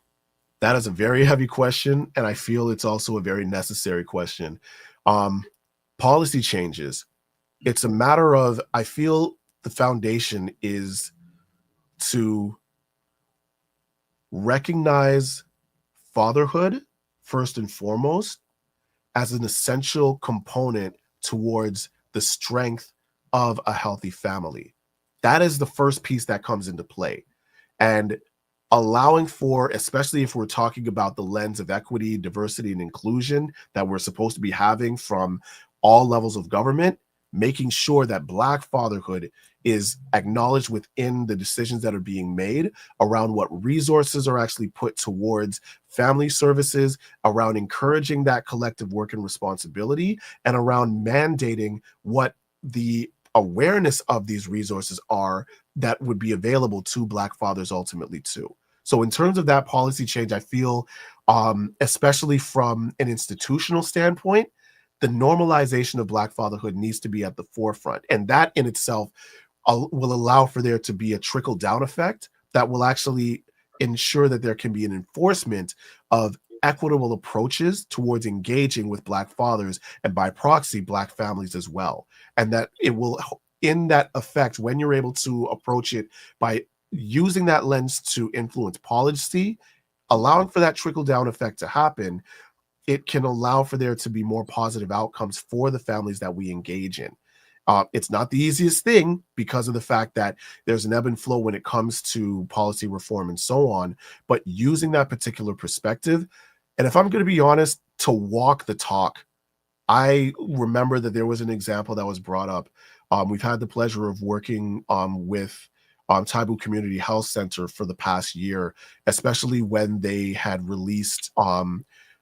that is a very heavy question, and I feel it's also a very necessary question. Policy changes. It's a matter of, I feel the foundation is to recognize fatherhood first and foremost as an essential component towards the strength of a healthy family. That is the first piece that comes into play. And allowing for, especially if we're talking about the lens of equity, diversity, and inclusion that we're supposed to be having from all levels of government, making sure that Black fatherhood is acknowledged within the decisions that are being made around what resources are actually put towards family services, around encouraging that collective work and responsibility, and around mandating what the awareness of these resources are that would be available to Black fathers ultimately too. So in terms of that policy change, I feel, especially from an institutional standpoint, the normalization of Black fatherhood needs to be at the forefront. And that in itself will allow for there to be a trickle down effect that will actually ensure that there can be an enforcement of equitable approaches towards engaging with Black fathers and by proxy Black families as well. And that it will, in that effect, when you're able to approach it by using that lens to influence policy, allowing for that trickle down effect to happen, it can allow for there to be more positive outcomes for the families that we engage in. It's not the easiest thing because of the fact that there's an ebb and flow when it comes to policy reform and so on, but using that particular perspective, and if I'm going to be honest, to walk the talk, I remember that there was an example that was brought up. We've had the pleasure of working with Taibu Community Health Center for the past year, especially when they had released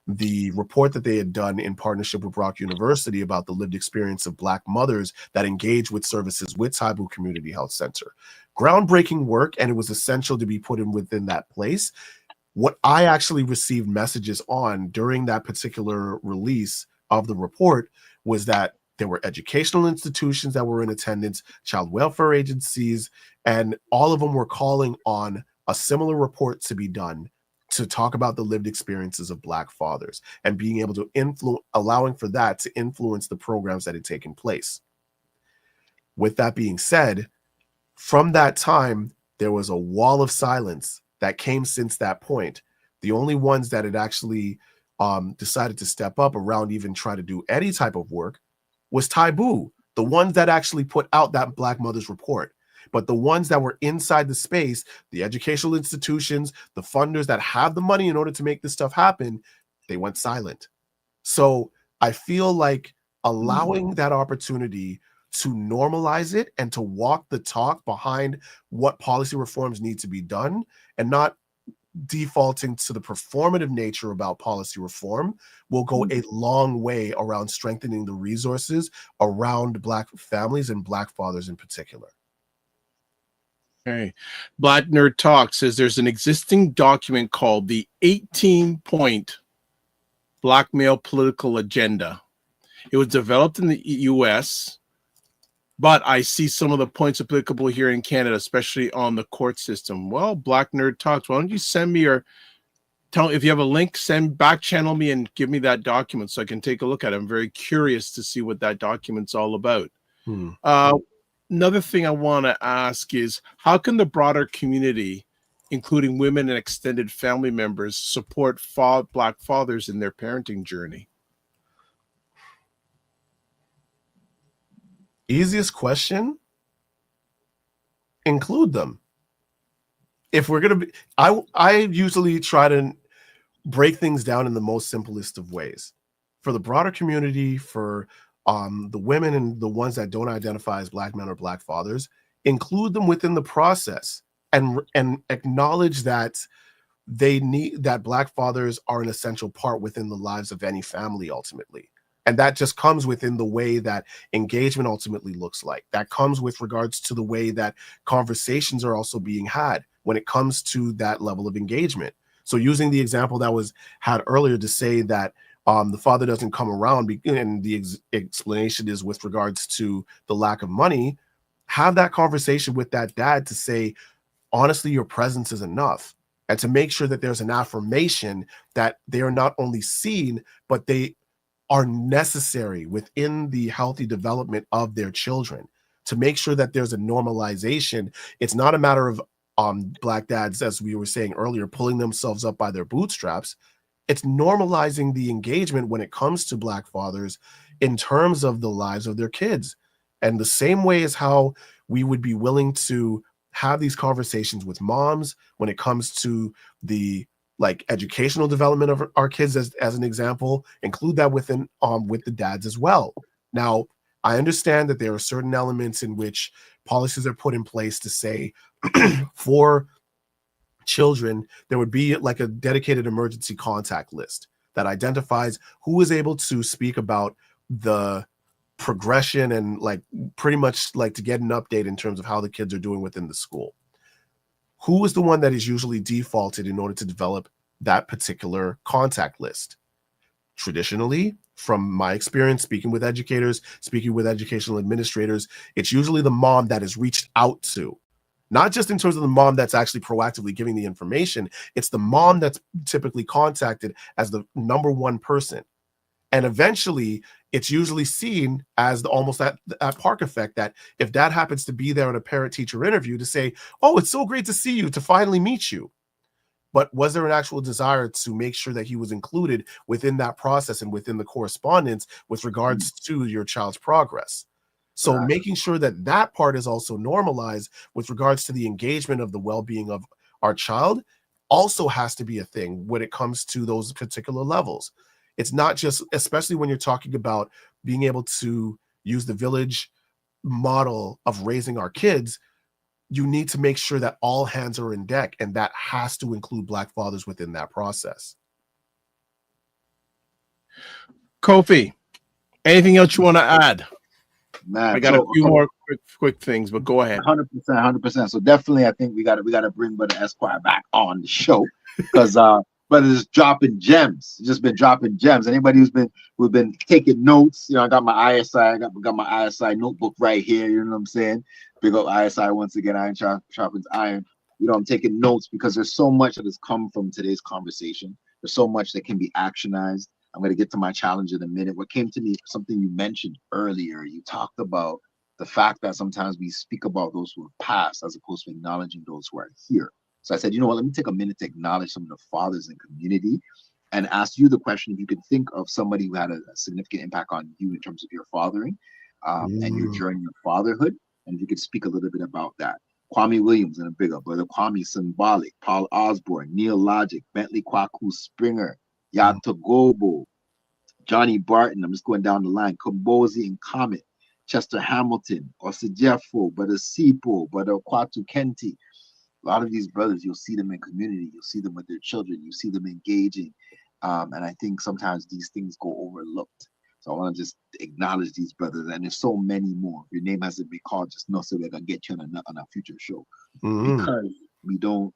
the report that they had done in partnership with Brock University about the lived experience of Black mothers that engage with services with Taibu Community Health Center. Groundbreaking work, and it was essential to be put in within that place. What I actually received messages on during that particular release of the report was that there were educational institutions that were in attendance, child welfare agencies, and all of them were calling on a similar report to be done to talk about the lived experiences of Black fathers and being able to allowing for that to influence the programs that had taken place. With that being said, from that time, there was a wall of silence that came since that point. The only ones that had actually decided to step up around even try to do any type of work was Taibu, the ones that actually put out that Black Mothers Report. But the ones that were inside the space, the educational institutions, the funders that have the money in order to make this stuff happen, they went silent. So I feel like allowing that opportunity to normalize it and to walk the talk behind what policy reforms need to be done and not defaulting to the performative nature about policy reform will go a long way around strengthening the resources around Black families and Black fathers in particular. Okay. Black Nerd Talk says there's an existing document called the 18-point Black Male Political Agenda. It was developed in the US, but I see some of the points applicable here in Canada, especially on the court system. Well, Black Nerd Talks, why don't you send me or tell if you have a link, back channel me and give me that document so I can take a look at it. I'm very curious to see what that document's all about. Another thing I want to ask is, how can the broader community, including women and extended family members, support Black fathers in their parenting journey? Easiest question, include them. If we're going to be, I usually try to break things down in the most simplest of ways. For the broader community, for the women and the ones that don't identify as Black men or Black fathers, include them within the process and acknowledge that that Black fathers are an essential part within the lives of any family ultimately. And that just comes within the way that engagement ultimately looks like. That comes with regards to the way that conversations are also being had when it comes to that level of engagement. So using the example that was had earlier to say that the father doesn't come around, and the explanation is with regards to the lack of money, have that conversation with that dad to say, honestly, your presence is enough. And to make sure that there's an affirmation that they are not only seen, but they are necessary within the healthy development of their children. To make sure that there's a normalization. It's not a matter of Black dads, as we were saying earlier, pulling themselves up by their bootstraps. It's normalizing the engagement when it comes to Black fathers in terms of the lives of their kids. And the same way as how we would be willing to have these conversations with moms when it comes to the like educational development of our kids, as an example. Include that within with the dads as well. Now, I understand that there are certain elements in which policies are put in place to say for children, there would be like a dedicated emergency contact list that identifies who is able to speak about the progression and like pretty much like to get an update in terms of how the kids are doing within the school. Who is the one that is usually defaulted in order to develop that particular contact list? Traditionally, from my experience speaking with educators, speaking with educational administrators, it's usually the mom that is reached out to. Not just in terms of the mom that's actually proactively giving the information, it's the mom that's typically contacted as the number one person. And eventually, it's usually seen as almost that Park effect, that if dad happens to be there in a parent-teacher interview to say, oh, it's so great to see you, to finally meet you. But was there an actual desire to make sure that he was included within that process and within the correspondence with regards to your child's progress? So making sure that that part is also normalized with regards to the engagement of the well-being of our child also has to be a thing when it comes to those particular levels. It's not just, especially when you're talking about being able to use the village model of raising our kids, you need to make sure that all hands are in deck, and that has to include Black fathers within that process. Kofi, anything else you want to add? Man, I got so, a few more quick things, but go ahead. 100%. So definitely, I think we got to bring Brother S-Quire back on the show, because Brother is dropping gems. He's just been dropping gems. Anybody who's been taking notes, I got my ISI, I got my ISI notebook right here. You know what I'm saying? Big up ISI once again. Iron sharpens iron. I'm taking notes because there's so much that has come from today's conversation. There's so much that can be actionized. I'm going to get to my challenge in a minute. What came to me, something you mentioned earlier, you talked about the fact that sometimes we speak about those who have passed as opposed to acknowledging those who are here. So I said, you know what, let me take a minute to acknowledge some of the fathers in community and ask you the question, if you could think of somebody who had a significant impact on you in terms of your fathering and your journey of fatherhood, and if you could speak a little bit about that. Kwame Williams, and a big up, Brother Kwame Symbolic, Paul Osbourne, Neil Logic, Bentley Kwaku Springer, Yato Gobo, Johnny Barton, I'm just going down the line, Kombozi and Comet, Chester Hamilton, Osijefo, Brother Sipo, Brother Kwatu Kenti. A lot of these brothers, you'll see them in community, you'll see them with their children, you see them engaging. And I think sometimes these things go overlooked. So I want to just acknowledge these brothers, and there's so many more. If your name hasn't been called, just know so we're gonna get you on a future show. Because we don't,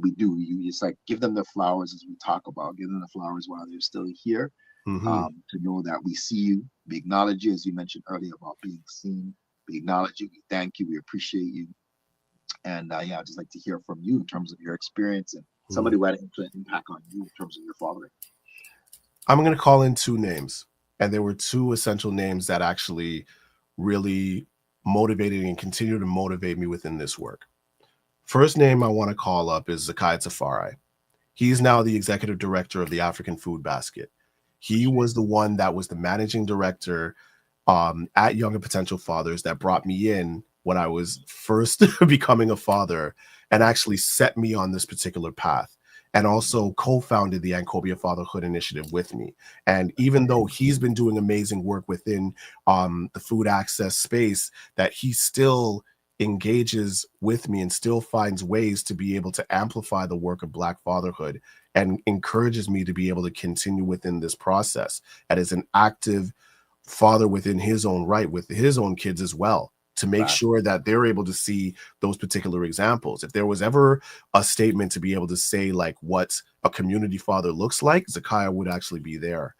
we do. You just like give them the flowers as we talk about, give them the flowers while they're still here. To know that we see you, we acknowledge you, as you mentioned earlier about being seen. We acknowledge you, we thank you, we appreciate you. And I'd just like to hear from you in terms of your experience and somebody who had an impact on you in terms of your fathering. I'm going to call in two names, and there were two essential names that actually really motivated and continue to motivate me within this work. First name I want to call up is Zakai Tafari. He's now the executive director of the African Food Basket. He was the one that was the managing director at Young and Potential Fathers that brought me in when I was first becoming a father and actually set me on this particular path, and also co-founded the ANKOBEA Fatherhood Initiative with me. And even though he's been doing amazing work within the food access space, that he still engages with me and still finds ways to be able to amplify the work of Black fatherhood and encourages me to be able to continue within this process and as an active father within his own right, with his own kids as well, to make sure that they're able to see those particular examples. If there was ever a statement to be able to say like what a community father looks like, Zakiah would actually be there.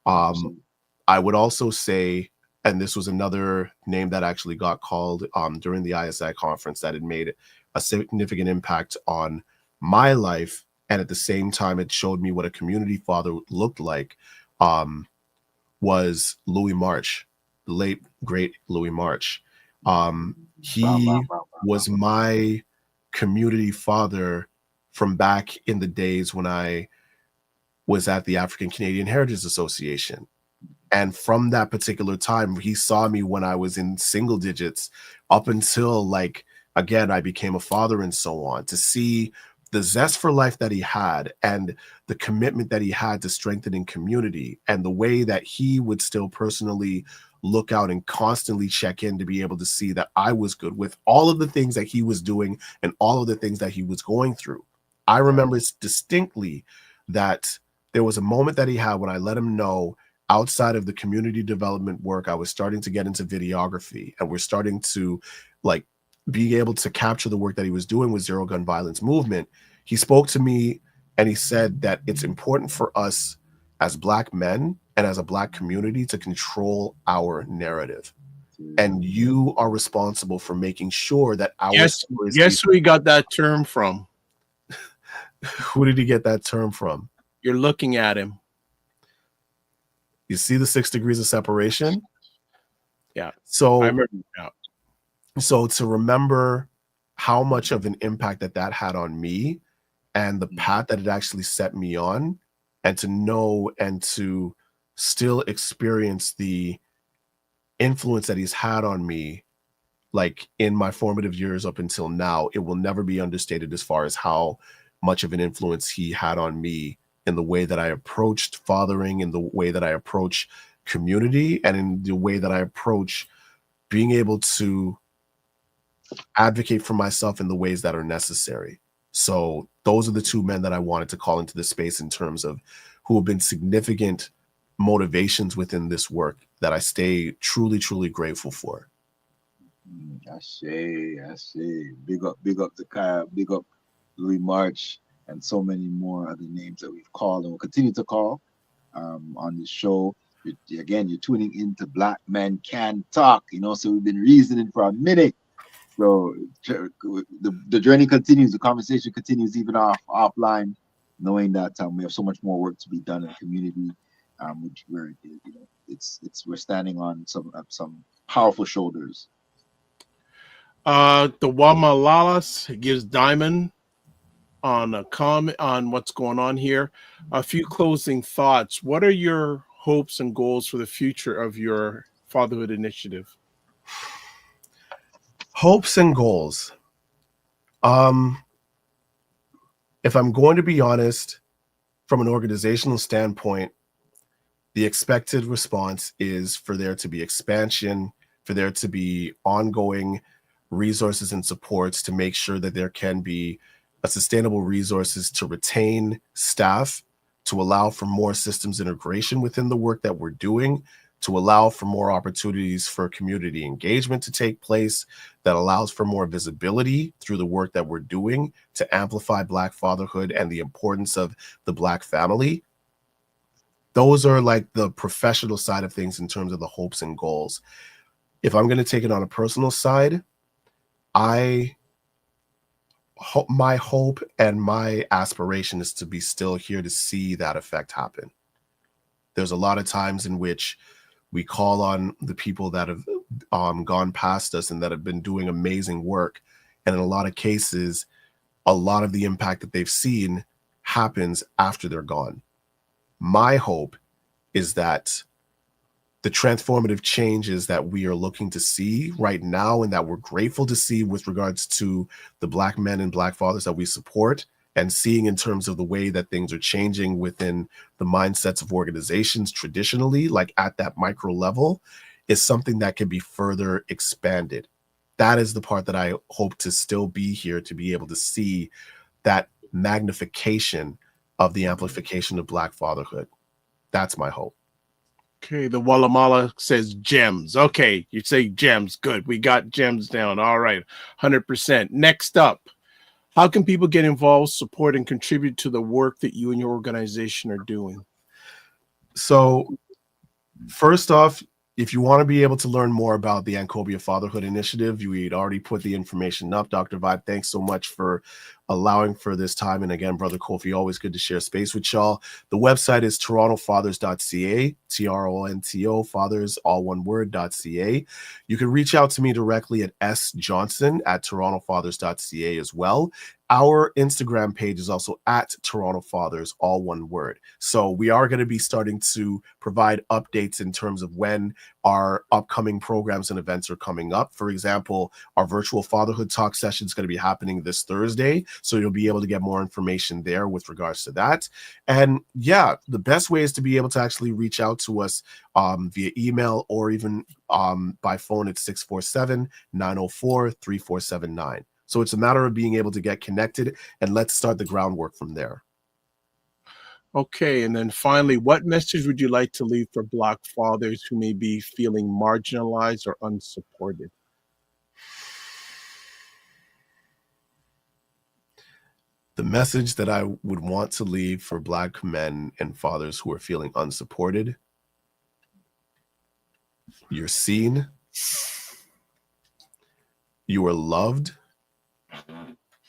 I would also say, and this was another name that actually got called during the ISI conference that had made a significant impact on my life, and at the same time it showed me what a community father looked like, was Louis March, the late great Louis March. He was my community father from back in the days when I was at the African Canadian Heritage Association. And from that particular time, he saw me when I was in single digits up until like again, I became a father and so on, to see the zest for life that he had and the commitment that he had to strengthening community and the way that he would still personally look out and constantly check in to be able to see that I was good with all of the things that he was doing and all of the things that he was going through. I remember distinctly that there was a moment that he had when I let him know, outside of the community development work, I was starting to get into videography, and we're starting to like be able to capture the work that he was doing with Zero Gun Violence Movement. He spoke to me and he said that it's important for us as Black men and as a Black community to control our narrative. And you are responsible for making sure that our stories. Guess who he got that term from? Who did he get that term from? You're looking at him. You see the 6 degrees of separation? Yeah. So I remember that. So to remember how much of an impact that had on me and the path that it actually set me on, and to know and to still experience the influence that he's had on me, like in my formative years up until now, it will never be understated as far as how much of an influence he had on me in the way that I approached fathering, in the way that I approach community, and in the way that I approach being able to advocate for myself in the ways that are necessary. So those are the two men that I wanted to call into this space in terms of who have been significant motivations within this work that I stay truly, truly grateful for. I say. Big up the Kyle, big up Louis March, and so many more other names that we've called and will continue to call on this show. Again, you're tuning into Black Men Can Talk, so we've been reasoning for a minute. So the journey continues, the conversation continues even offline, knowing that we have so much more work to be done in the community, which we're standing on some powerful shoulders. The Wamalalas gives Diamond on a comment on what's going on here. A few closing thoughts. What are your hopes and goals for the future of your fatherhood initiative? Hopes and goals. If I'm going to be honest, from an organizational standpoint, the expected response is for there to be expansion, for there to be ongoing resources and supports to make sure that there can be a sustainable resources to retain staff, to allow for more systems integration within the work that we're doing, to allow for more opportunities for community engagement to take place, that allows for more visibility through the work that we're doing to amplify Black fatherhood and the importance of the Black family. Those are like the professional side of things in terms of the hopes and goals. If I'm going to take it on a personal side, my hope and my aspiration is to be still here to see that effect happen. There's a lot of times in which we call on the people that have gone past us and that have been doing amazing work. And in a lot of cases, a lot of the impact that they've seen happens after they're gone. My hope is that the transformative changes that we are looking to see right now and that we're grateful to see with regards to the Black men and Black fathers that we support, and seeing in terms of the way that things are changing within the mindsets of organizations traditionally, like at that micro level, is something that can be further expanded. That is the part that I hope to still be here to be able to see that magnification of the amplification of Black fatherhood. That's my hope. Okay, the Wallamala says gems. Okay, you say gems. Good. We got gems down. All right, 100%. Next up, how can people get involved, support, and contribute to the work that you and your organization are doing? So first off, if you want to be able to learn more about the ANKOBEA Fatherhood Initiative, we had already put the information up. Dr. Vibe, thanks so much for allowing for this time. And again, Brother Kofi, always good to share space with y'all. The website is torontofathers.ca, TRONTO, fathers, all one word.ca. You can reach out to me directly at sjohnson@torontofathers.ca as well. Our Instagram page is also at Toronto Fathers, all one word. So we are going to be starting to provide updates in terms of when our upcoming programs and events are coming up. For example, our virtual fatherhood talk session is going to be happening this Thursday. So you'll be able to get more information there with regards to that. And yeah, the best way is to be able to actually reach out to us via email or even by phone at 647-904-3479. So it's a matter of being able to get connected, and let's start the groundwork from there. Okay, and then finally, what message would you like to leave for Black fathers who may be feeling marginalized or unsupported? The message that I would want to leave for Black men and fathers who are feeling unsupported: you're seen, you are loved,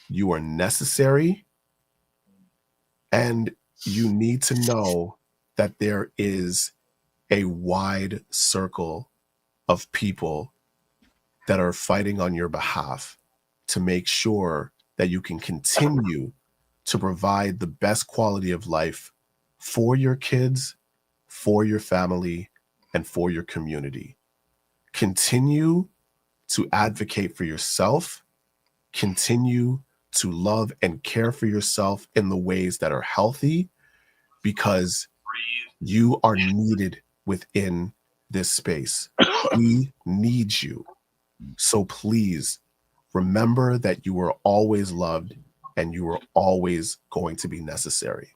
you are necessary, and you need to know that there is a wide circle of people that are fighting on your behalf to make sure that you can continue to provide the best quality of life for your kids, for your family, and for your community. Continue to advocate for yourself. Continue to love and care for yourself in the ways that are healthy, because you are needed within this space. We need you. So please remember that you are always loved and you are always going to be necessary.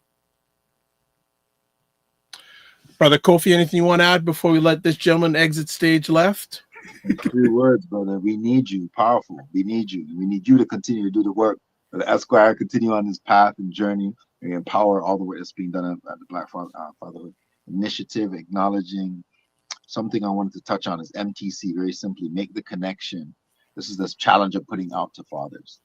Brother Kofi, anything you want to add before we let this gentleman exit stage left? 3 words, brother. We need you. Powerful. We need you. We need you to continue to do the work. The S-Quire continue on this path and journey and empower all the work that's being done at the Black Fatherhood Initiative. Acknowledging something I wanted to touch on is MTC. Very simply, make the connection. This is this challenge I'm putting out to fathers.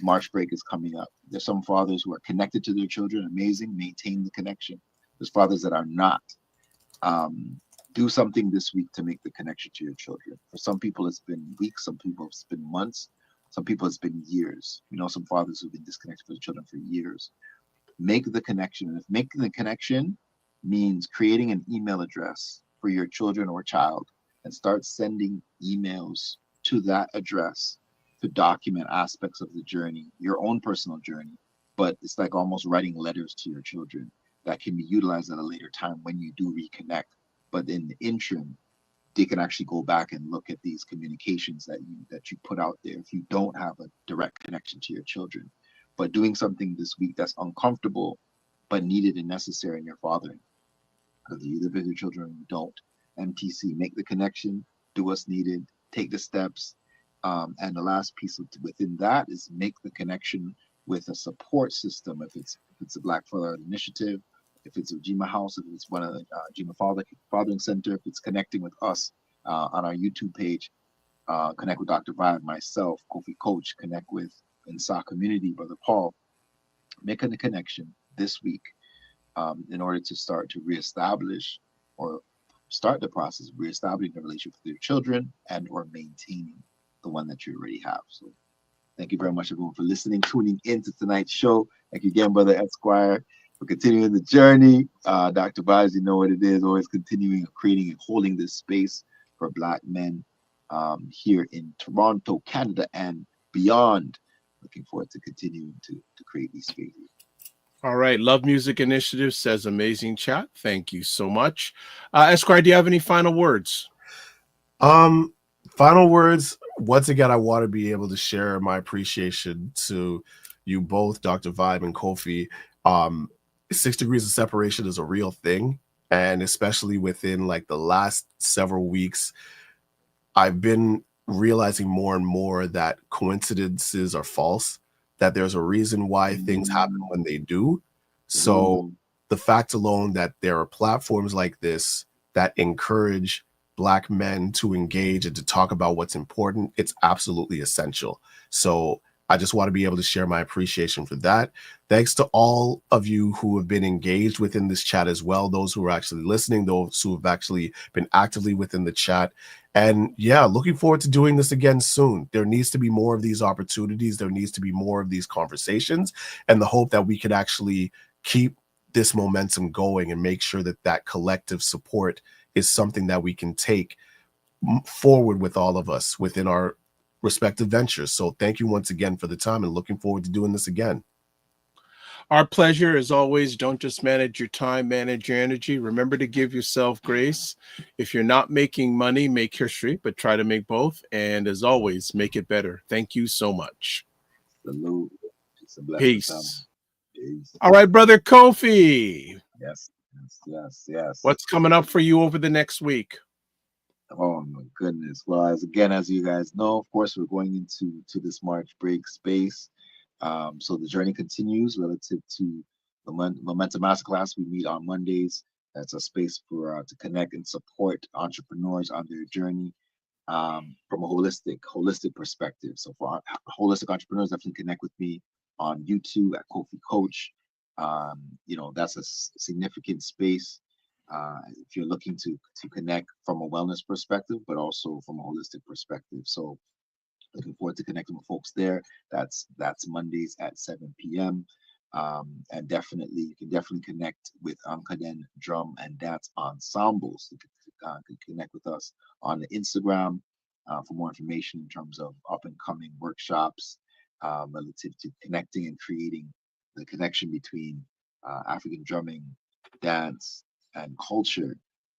March break is coming up. There's some fathers who are connected to their children. Amazing. Maintain the connection. There's fathers that are not. Do something this week to make the connection to your children. For some people, it's been weeks. Some people, it's been months. Some people, it's been years. You know, some fathers who've been disconnected from their children for years. Make the connection. And if making the connection means creating an email address for your children or child and start sending emails to that address to document aspects of the journey, your own personal journey, but it's like almost writing letters to your children that can be utilized at a later time when you do reconnect. But in the interim, they can actually go back and look at these communications that you put out there if you don't have a direct connection to your children. But doing something this week that's uncomfortable but needed and necessary in your fathering, because you live with your children or you don't. MTC, make the connection, do what's needed, take the steps. And the last piece within that is make the connection with a support system. If it's a Black Fatherhood Initiative, if it's a Jima House, if it's one of the Jima Fathering Center, if it's connecting with us on our YouTube page, connect with Dr. Vibe, myself, Kofi Coach, connect with Insa Community, Brother Paul, making the connection this week in order to start to reestablish or start the process of reestablishing the relationship with your children and or maintaining the one that you already have. So thank you very much, everyone, for listening, tuning into tonight's show. Thank you again, Brother S-Quire, for continuing the journey. Dr. Vibes, you know what it is, always continuing, creating and holding this space for Black men here in Toronto, Canada, and beyond. Looking forward to continuing to create these spaces. All right. Love Music Initiative says amazing chat. Thank you so much. Esquire, do you have any final words? Final words. Once again, I want to be able to share my appreciation to you both, Dr. Vibe and Kofi. 6 degrees of separation is a real thing. And especially within like the last several weeks, I've been realizing more and more that coincidences are false, that there's a reason why things happen when they do. So the fact alone that there are platforms like this that encourage Black men to engage and to talk about what's important, it's absolutely essential. So I just want to be able to share my appreciation for that. Thanks to all of you who have been engaged within this chat as well, those who are actually listening, those who have actually been actively within the chat. And yeah, looking forward to doing this again soon. There needs to be more of these opportunities. There needs to be more of these conversations, and the hope that we could actually keep this momentum going and make sure that that collective support is something that we can take forward with all of us within our respective ventures. So thank you once again for the time, and looking forward to doing this again. Our pleasure. As always, don't just manage your time, manage your energy. Remember to give yourself grace. If you're not making money, make history, but try to make both. And as always, make it better. Thank you so much. Salute. It's a blessing, Peace. Peace. All right, brother Kofi. Yes. What's coming up for you over the next week? Oh my goodness. Well, as you guys know, of course, we're going into this March break space. So the journey continues relative to the Momentum Masterclass. We meet on Mondays. That's a space for to connect and support entrepreneurs on their journey from a holistic perspective. So for holistic entrepreneurs, definitely connect with me on YouTube at Kofi Coach. That's a significant space. If you're looking to connect from a wellness perspective, but also from a holistic perspective. So looking forward to connecting with folks there. That's Mondays at 7 p.m. And you can definitely connect with Ankaden Drum and Dance Ensembles. You can connect with us on the Instagram for more information in terms of up and coming workshops relative to connecting and creating the connection between African drumming, dance, and culture,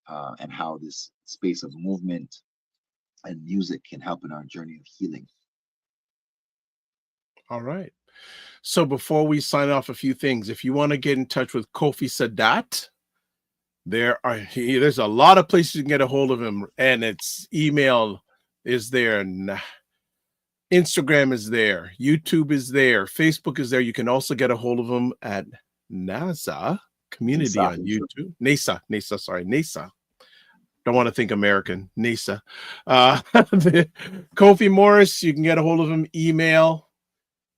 and how this space of movement and music can help in our journey of healing. All right. So before we sign off, a few things. If you want to get in touch with Kofi Sadat, there's a lot of places you can get a hold of him, and its email is there, and Instagram is there, YouTube is there, Facebook is there. You can also get a hold of him at NASA Community on YouTube. NASA. Don't want to think American. NASA. Kofi Morris, you can get a hold of him, email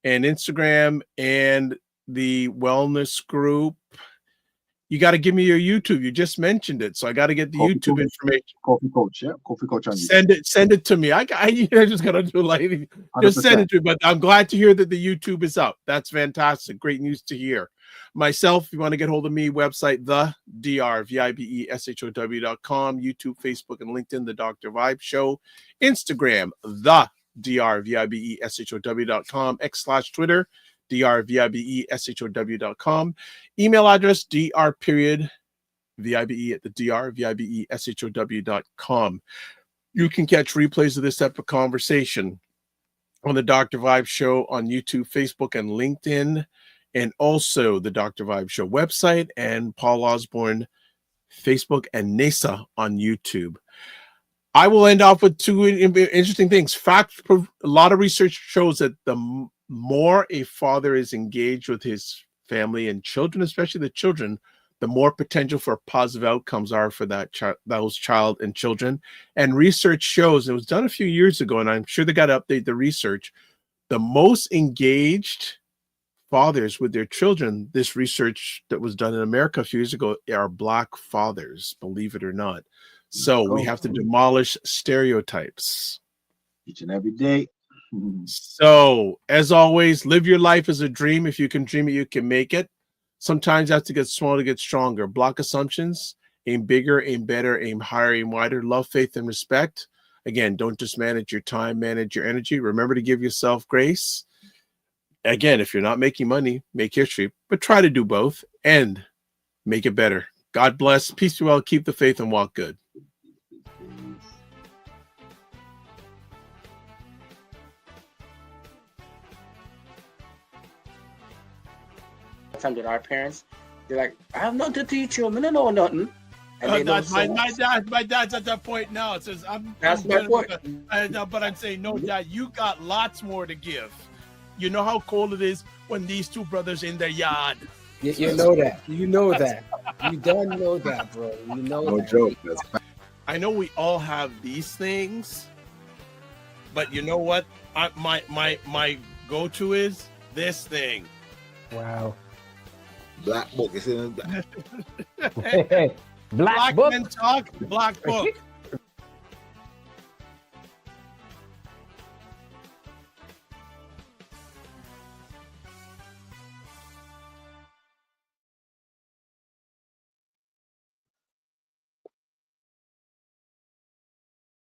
and Instagram, and the wellness group. You got to give me your YouTube. You just mentioned it, so I got to get the Kofi YouTube information. Kofi Coach, yeah. Kofi Coach on YouTube. Send it to me. I just got to do like just 100%. Send it to me. But I'm glad to hear that the YouTube is up. That's fantastic. Great news to hear. Myself, if you want to get hold of me, website thedrvibeshow.com, YouTube, Facebook, and LinkedIn, The Dr. Vibe Show, Instagram, thedrvibeshow.com, X/Twitter, drvibeshow.com, email address dr.vibe@thedrvibeshow.com. You can catch replays of this type of conversation on the Dr. Vibe Show on YouTube, Facebook, and LinkedIn, and also the Dr. Vibe Show website and Paul Osbourne Facebook and NASA on YouTube. I will end off with two interesting things. A lot of research shows that the more a father is engaged with his family and children, especially the children, the more potential for positive outcomes are for those child and children. And research shows, it was done a few years ago, and I'm sure they got to update the research, the most engaged fathers with their children, this research that was done in America a few years ago, are Black fathers, believe it or not. So we have to demolish stereotypes. Each and every day. So, as always, live your life as a dream. If you can dream it, you can make it. Sometimes you have to get small to get stronger. Block assumptions. Aim bigger, aim better, aim higher, aim wider. Love, faith, and respect. Again, don't just manage your time, manage your energy. Remember to give yourself grace. Again, if you're not making money, make history, but try to do both and make it better. God bless. Peace be well. Keep the faith and walk good. Time that our parents, they're like, I have nothing to teach you. I don't know nothing. And my dad's at that point now. It says, that's my point. But I'm saying, no, Dad, you got lots more to give. You know how cold it is when these two brothers in their yard. You know that. You know that. You don't know that, bro. You know no that. Joke. I know we all have these things, but you know what? My go-to is this thing. Wow. Black book. You see? Black book. Men Talk, Black Book.